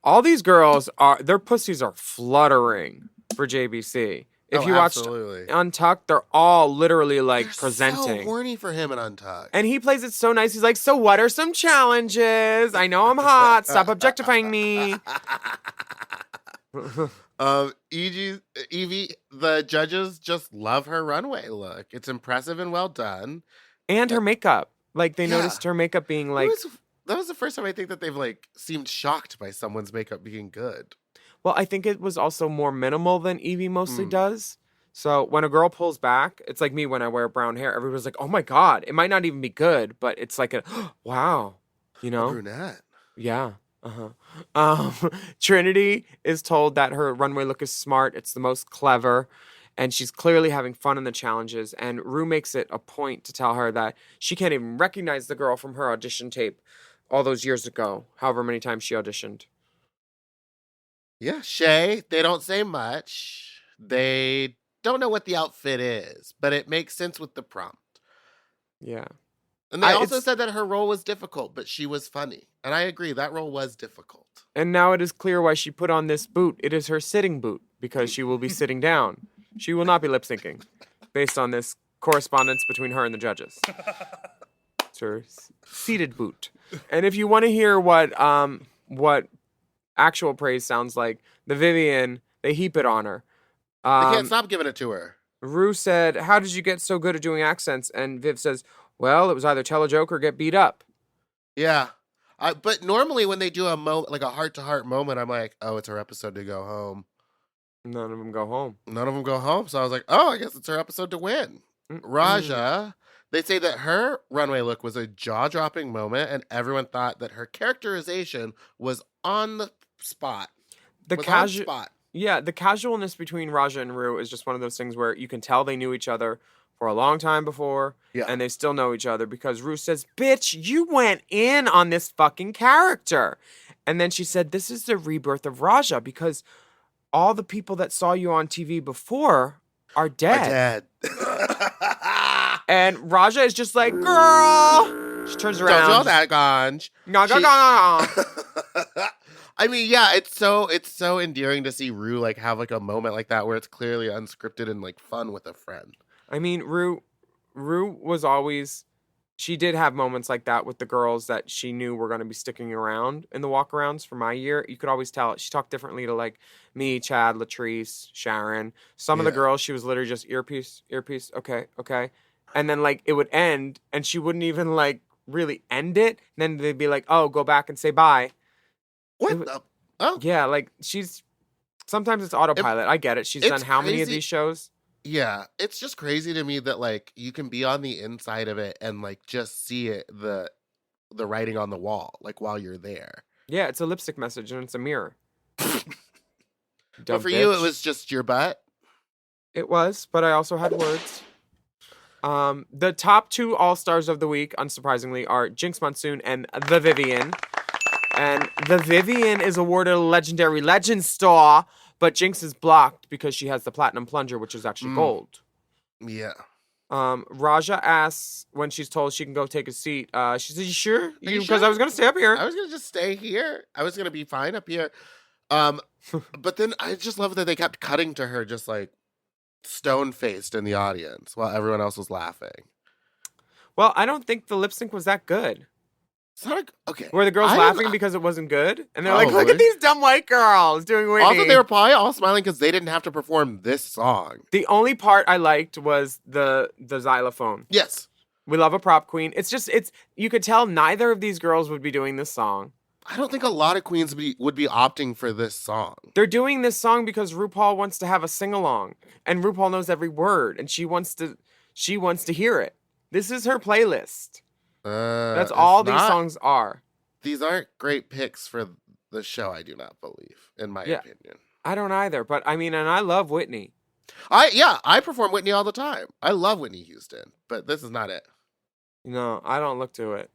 All these girls their pussies are fluttering for JBC. If you watch absolutely. Untucked, they're all literally like They're presenting. so horny for him and Untucked. And he plays it so nice. He's like, "So what are some challenges? I know I'm hot. Stop objectifying me." Evie, the judges just love her runway look. It's impressive and well done. And her makeup. Like they Yeah. noticed her makeup being like That was the first time I think that they've like seemed shocked by someone's makeup being good. well, I think it was also more minimal than Evie mostly does. So when a girl pulls back, it's like me when I wear brown hair. Everybody's like, "Oh my God." It might not even be good, but it's like wow. You know? Brunette. Yeah. Trinity is told that her runway look is smart. It's the most clever. And she's clearly having fun in the challenges. And Rue makes it a point to tell her that she can't even recognize the girl from her audition tape all those years ago, however many times she auditioned. Yeah, Shay, they don't say much. They don't know what the outfit is, but it makes sense with the prompt. Yeah. And they also it's- said that her role was difficult, but she was funny. And I agree, that role was difficult. And now it is clear why she put on this boot. It is her sitting boot because she will be sitting down. She will not be lip syncing based on this correspondence between her and the judges. It's her seated boot. And if you want to hear what actual praise sounds like, the Vivienne, they heap it on her. They can't stop giving it to her. Rue said, "How did you get so good at doing accents?" And Viv says, "Well, it was either tell a joke or get beat up." Yeah. But normally when they do a like a heart-to-heart moment, I'm like, oh, it's her episode to go home. None of them go home. None of them go home. So I was like, oh, I guess it's her episode to win. Raja, they say that her runway look was a jaw-dropping moment, and everyone thought that her characterization was on the spot. The Was on casual, spot. yeah, the casualness between Raja and Rue is just one of those things where you can tell they knew each other for a long time before, Yeah. and they still know each other because Rue says, "Bitch, you went in on this fucking character." And then she said, "This is the rebirth of Raja because all the people that saw you on TV before are dead." And Raja is just like, "Girl." She turns Don't around. know that, Ganj. I mean, yeah, it's so endearing to see Rue like have like a moment like that where it's clearly unscripted and like fun with a friend. I mean, Rue was always, she did have moments like that with the girls that she knew were going to be sticking around in the walkarounds for my year. You could always tell she talked differently to like me, Chad, Latrice, Sharon. Some of the Yeah. girls, she was literally just earpiece, okay. And then like it would end and she wouldn't even like really end it. And then they'd be like, "Oh, go back and say bye." What the? Oh, Yeah, like sometimes it's autopilot. I get it. She's It's done how many of crazy. these shows? yeah. It's just crazy to me that like you can be on the inside of it and like just see it the writing on the wall like while you're there. Yeah, it's a lipstick message and it's a mirror. But Dumb for you, it bitch. was just your butt. It was, but I also had words. The top 2 All-Stars of the week, unsurprisingly, are Jinx Monsoon and the Vivienne. And the Vivienne is awarded a legendary legend star, but Jinx is blocked because she has the platinum plunger, which is actually gold. Yeah. Raja asks when she's told she can go take a seat. She says, "You sure?" you Because sure? I was gonna stay up here. I was gonna just stay here. I was gonna be fine up here. But then I just love that they kept cutting to her just like stone faced in the audience while everyone else was laughing. Well, I don't think the lip sync was that good. It's not okay. Were the girls I laughing don't- because it wasn't good? And they're like, "Look Probably. at these dumb white girls doing Whitney." Also, they were probably all smiling because they didn't have to perform this song. The only part I liked was the xylophone. Yes. We love a prop queen. It's you could tell neither of these girls would be doing this song. I don't think a lot of queens would be opting for this song. They're doing this song because RuPaul wants to have a sing along, and RuPaul knows every word, and she wants to hear it. This is her playlist. That's all these songs are. These aren't great picks for the show, I do not believe, in my Yeah. opinion. I don't either, but I mean, and I love Whitney. I perform Whitney all the time. I love Whitney Houston, but this is not it. No, I don't look to it.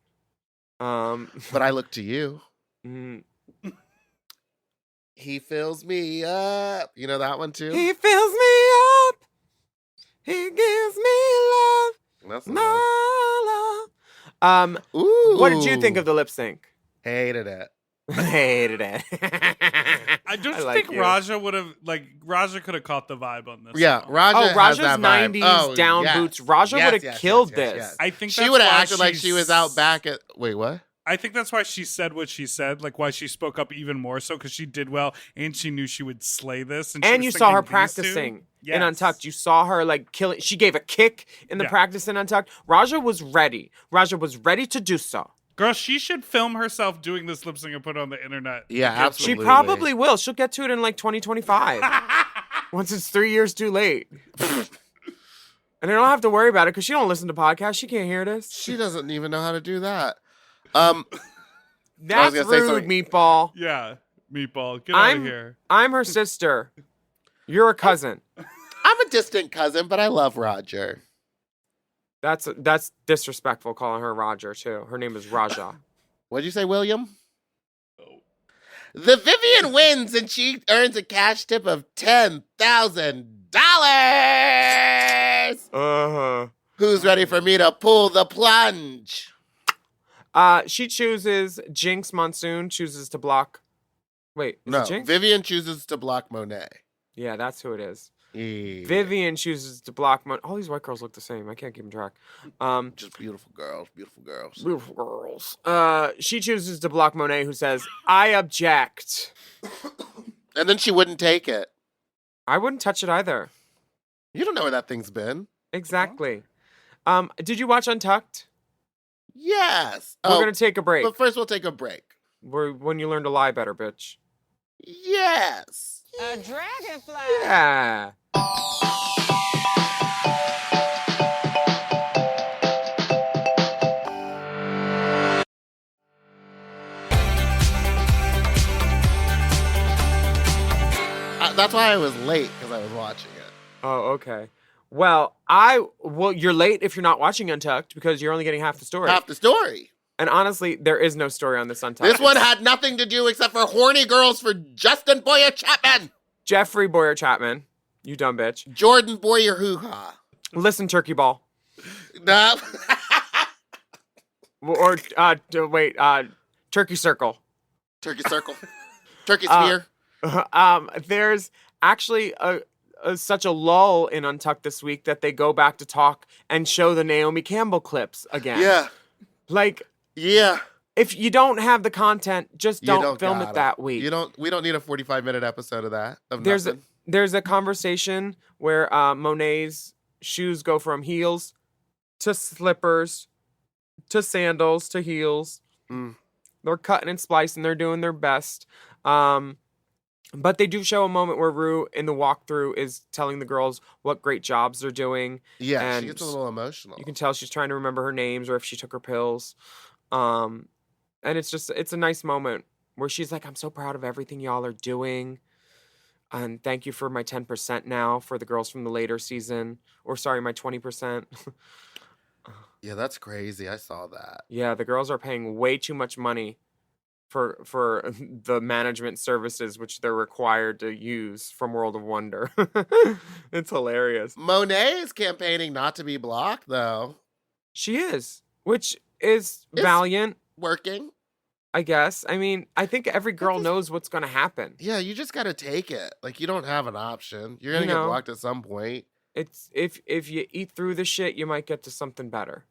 But I look to you. mm, He fills me up. You know that one too? he fills me up. He gives me love. That's the No one. love. Ooh. What did you think of the lip sync? Hated it. Hated it. I just like think you. Raja could have caught the vibe on this. Yeah, song. Raja Oh, has Raja's that vibe. 90s Oh, down yes. boots. Raja Yes, would have yes, killed yes, yes, this. yes. I think She that's would have why acted like she was out back at. Wait, what? I think that's why she said what she said, like why she spoke up even more so, because she did well and she knew she would slay this. And, she And was you saw her thinking these two- practicing in Yes. Untucked. You saw her like kill it. She gave a kick in the Yeah. practice in Untucked. Raja was ready. Raja was ready to do so. Girl, she should film herself doing this lip sync and put it on the internet. Yeah, She absolutely. probably will. She'll get to it in like 2025. Once it's 3 years too late. And I don't have to worry about it because she don't listen to podcasts. She can't hear this. She doesn't even know how to do that. That's gonna say rude, something. Meatball. Yeah, Meatball, get out of here. I'm her sister. You're a cousin. I'm a distant cousin, but I love Roger. That's disrespectful calling her Roger too. Her name is Raja. What'd you say, William? Oh. The Vivienne wins and she earns a cash tip of $10,000. Uh-huh. Who's ready for me to pull the plunge? She chooses Jinx Monsoon chooses to block. Wait, is No, it Jinx? Vivienne chooses to block Monet. Yeah, that's who it is. Yeah. Vivienne chooses to block all these white girls look the same. I can't keep them track. Just beautiful girls, beautiful girls. Beautiful girls. She chooses to block Monet, who says, "I object." And then she wouldn't take it. I wouldn't touch it either. You don't know where that thing's been. Exactly. Did you watch Untucked? Yes. We're gonna take a break. But first we'll take a break. When you learn to lie better, bitch. Yes. A dragonfly. Yeah. That's why I was late, because I was watching it. Oh, okay. Well, you're late if you're not watching Untucked because you're only getting half the story. Half the story. And honestly, there is no story on this Untucked. This one had nothing to do except for horny girls for Justin Boyer Chapman. Jeffrey Boyer Chapman. You dumb bitch. Jordan Boyer hoo-ha. Listen, Turkey Ball. No. Or, Turkey Circle. Turkey circle. Turkey sphere. There's actually such a lull in Untucked this week that they go back to talk and show the Naomi Campbell clips again. Yeah. Like, Yeah. if you don't have the content, just You don't film it gotta. that week. We don't need a 45-minute episode of that. There's a conversation where Monet's shoes go from heels to slippers to sandals to heels. Mm. They're cutting and splicing. They're doing their best. But they do show a moment where Rue in the walkthrough is telling the girls what great jobs they're doing. Yeah, and she gets a little emotional. You can tell she's trying to remember her names or if she took her pills. And it's a nice moment where she's like, I'm so proud of everything y'all are doing. And thank you for my 10% now for the girls from the later season. Or sorry, my 20%. Yeah, that's crazy. I saw that. Yeah, the girls are paying way too much money for the management services which they're required to use from World of Wonder. It's hilarious. Monet is campaigning not to be blocked, though. She is, which is valiant, Working. I guess. I mean, I think every girl knows what's going to happen. Yeah, you just got to take it. Like, you don't have an option. You're going to get blocked at some point. It's if you eat through the shit, you might get to something better.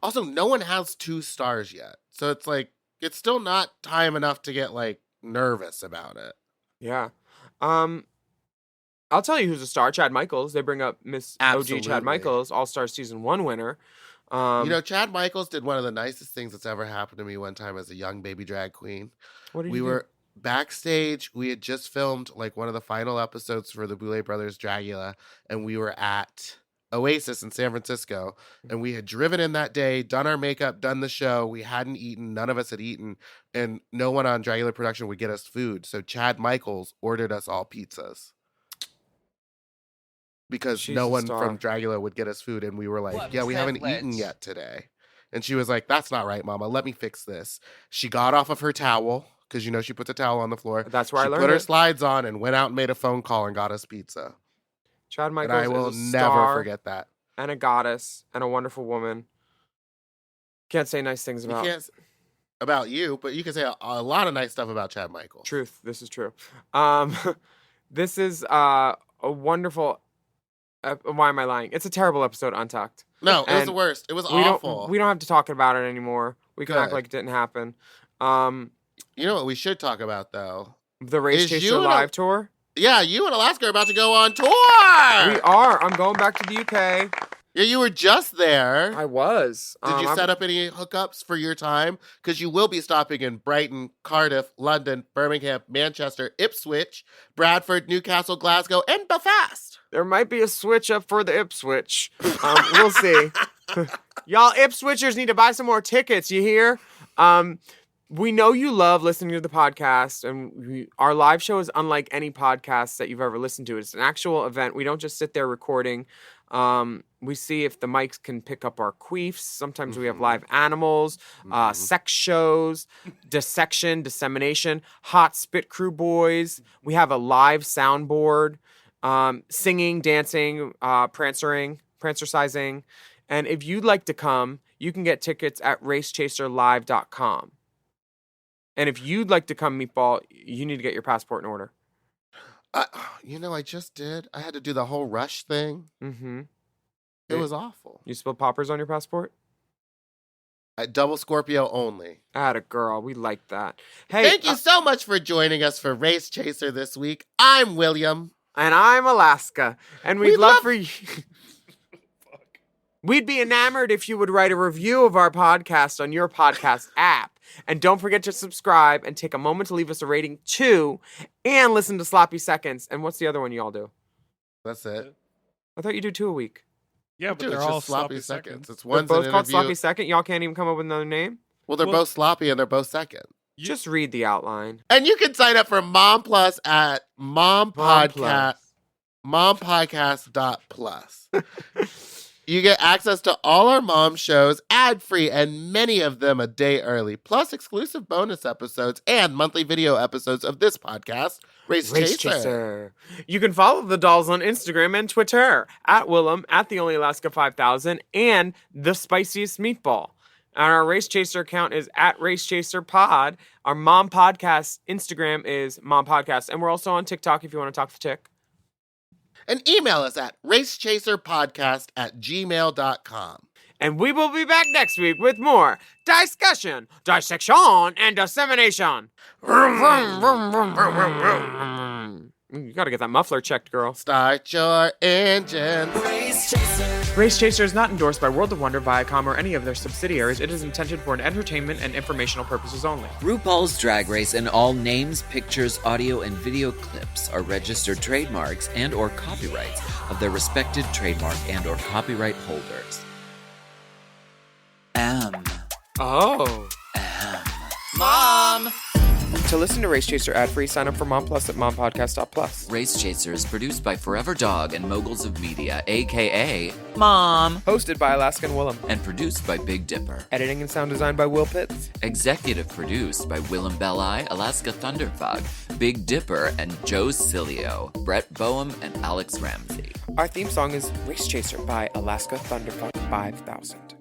Also, no one has 2 stars yet. So it's like, it's still not time enough to get, like, nervous about it. Yeah. I'll tell you who's a star. Chad Michaels. They bring up Miss Absolutely. OG Chad Michaels, All-Star Season 1 winner. Chad Michaels did one of the nicest things that's ever happened to me one time as a young baby drag queen. What did We you were backstage. We had just filmed, like, one of the final episodes for the Boulet Brothers Dragula, and we were at Oasis in San Francisco, and we had driven in that day, done our makeup, done the show. We hadn't eaten. None of us had eaten, and no one on Dragula production would get us food. So Chad Michaels ordered us all pizzas because She's no a one star. from Dragula would get us food, and we were like, What yeah, we haven't eaten yet today. And she was like, that's not right, Mama. Let me fix this. She got off of her towel, because she puts a towel on the floor. That's where I She learned put her it. slides on and went out and made a phone call and got us pizza. Chad Michaels And I will is a never star forget that. and a goddess and a wonderful woman. Can't say nice things You about. can't about you, but you can say a lot of nice stuff about Chad Michaels. Truth. This is true. This is a wonderful. Why am I lying? It's a terrible episode, Untucked. No, it was And the worst. It was We awful. don't have to talk about it anymore. We can act Good. like it didn't happen. You know what we should talk about, though? The Race Is Chaser you and live tour. Yeah, you and Alaska are about to go on tour. We are. I'm going back to the UK. Yeah, you were just there. I was. Did you set up any hookups for your time? Because you will be stopping in Brighton, Cardiff, London, Birmingham, Manchester, Ipswich, Bradford, Newcastle, Glasgow, and Belfast. There might be a switch up for the Ipswich. We'll see. Y'all Ipswichers need to buy some more tickets, you hear? We know you love listening to the podcast, and our live show is unlike any podcast that you've ever listened to. It's an actual event. We don't just sit there recording. We see if the mics can pick up our queefs. Sometimes we have live animals, sex shows, dissection, dissemination, hot spit crew boys. We have a live soundboard, singing, dancing, prancercising. And if you'd like to come, you can get tickets at racechaserlive.com. And if you'd like to come, Meatball, you need to get your passport in order. I just did. I had to do the whole rush thing. Mm-hmm. It was awful. You spilled poppers on your passport? Double Scorpio only. Atta girl, we like that. Hey, Thank you so much for joining us for Race Chaser this week. I'm William. And I'm Alaska. And we'd love for you. We'd be enamored if you would write a review of our podcast on your podcast app. And don't forget to subscribe and take a moment to leave us a rating too. And listen to Sloppy Seconds. And what's the other one you all do? That's it. I thought you do 2 a week. Yeah, but Dude, they're it's all just sloppy seconds. It's They're one's both an called interview. Sloppy Second. Y'all can't even come up with another name? Well, they're both sloppy and they're both second. Just read the outline. And you can sign up for Mom Plus at Mom Plus. mompodcast.plus. You get access to all our mom shows, ad-free, and many of them a day early, plus exclusive bonus episodes and monthly video episodes of this podcast, Race Chaser. You can follow the dolls on Instagram and Twitter at Willam, at the Only Alaska 5000, and the Spiciest Meatball. And our Race Chaser account is at Race Chaser Pod. Our Mom Podcast Instagram is Mom Podcast, and we're also on TikTok if you want to talk the tick. And email us at racechaserpodcast@gmail.com. And we will be back next week with more discussion, dissection, and dissemination. You gotta get that muffler checked, girl. Start your engines. Race Chaser. Race Chaser is not endorsed by World of Wonder, Viacom, or any of their subsidiaries. It is intended for an entertainment and informational purposes only. RuPaul's Drag Race and all names, pictures, audio, and video clips are registered trademarks and or copyrights of their respected trademark and or copyright holders. Oh. Mom! To listen to Race Chaser ad-free, sign up for Mom Plus at mompodcast.plus. Race Chaser is produced by Forever Dog and Moguls of Media, a.k.a. Mom. Hosted by Alaska and Willam. And produced by Big Dipper. Editing and sound design by Will Pitts. Executive produced by Willam Belli, Alaska Thunderfog, Big Dipper, and Joe Cilio, Brett Boehm, and Alex Ramsey. Our theme song is Race Chaser by Alaska Thunderfuck 5000.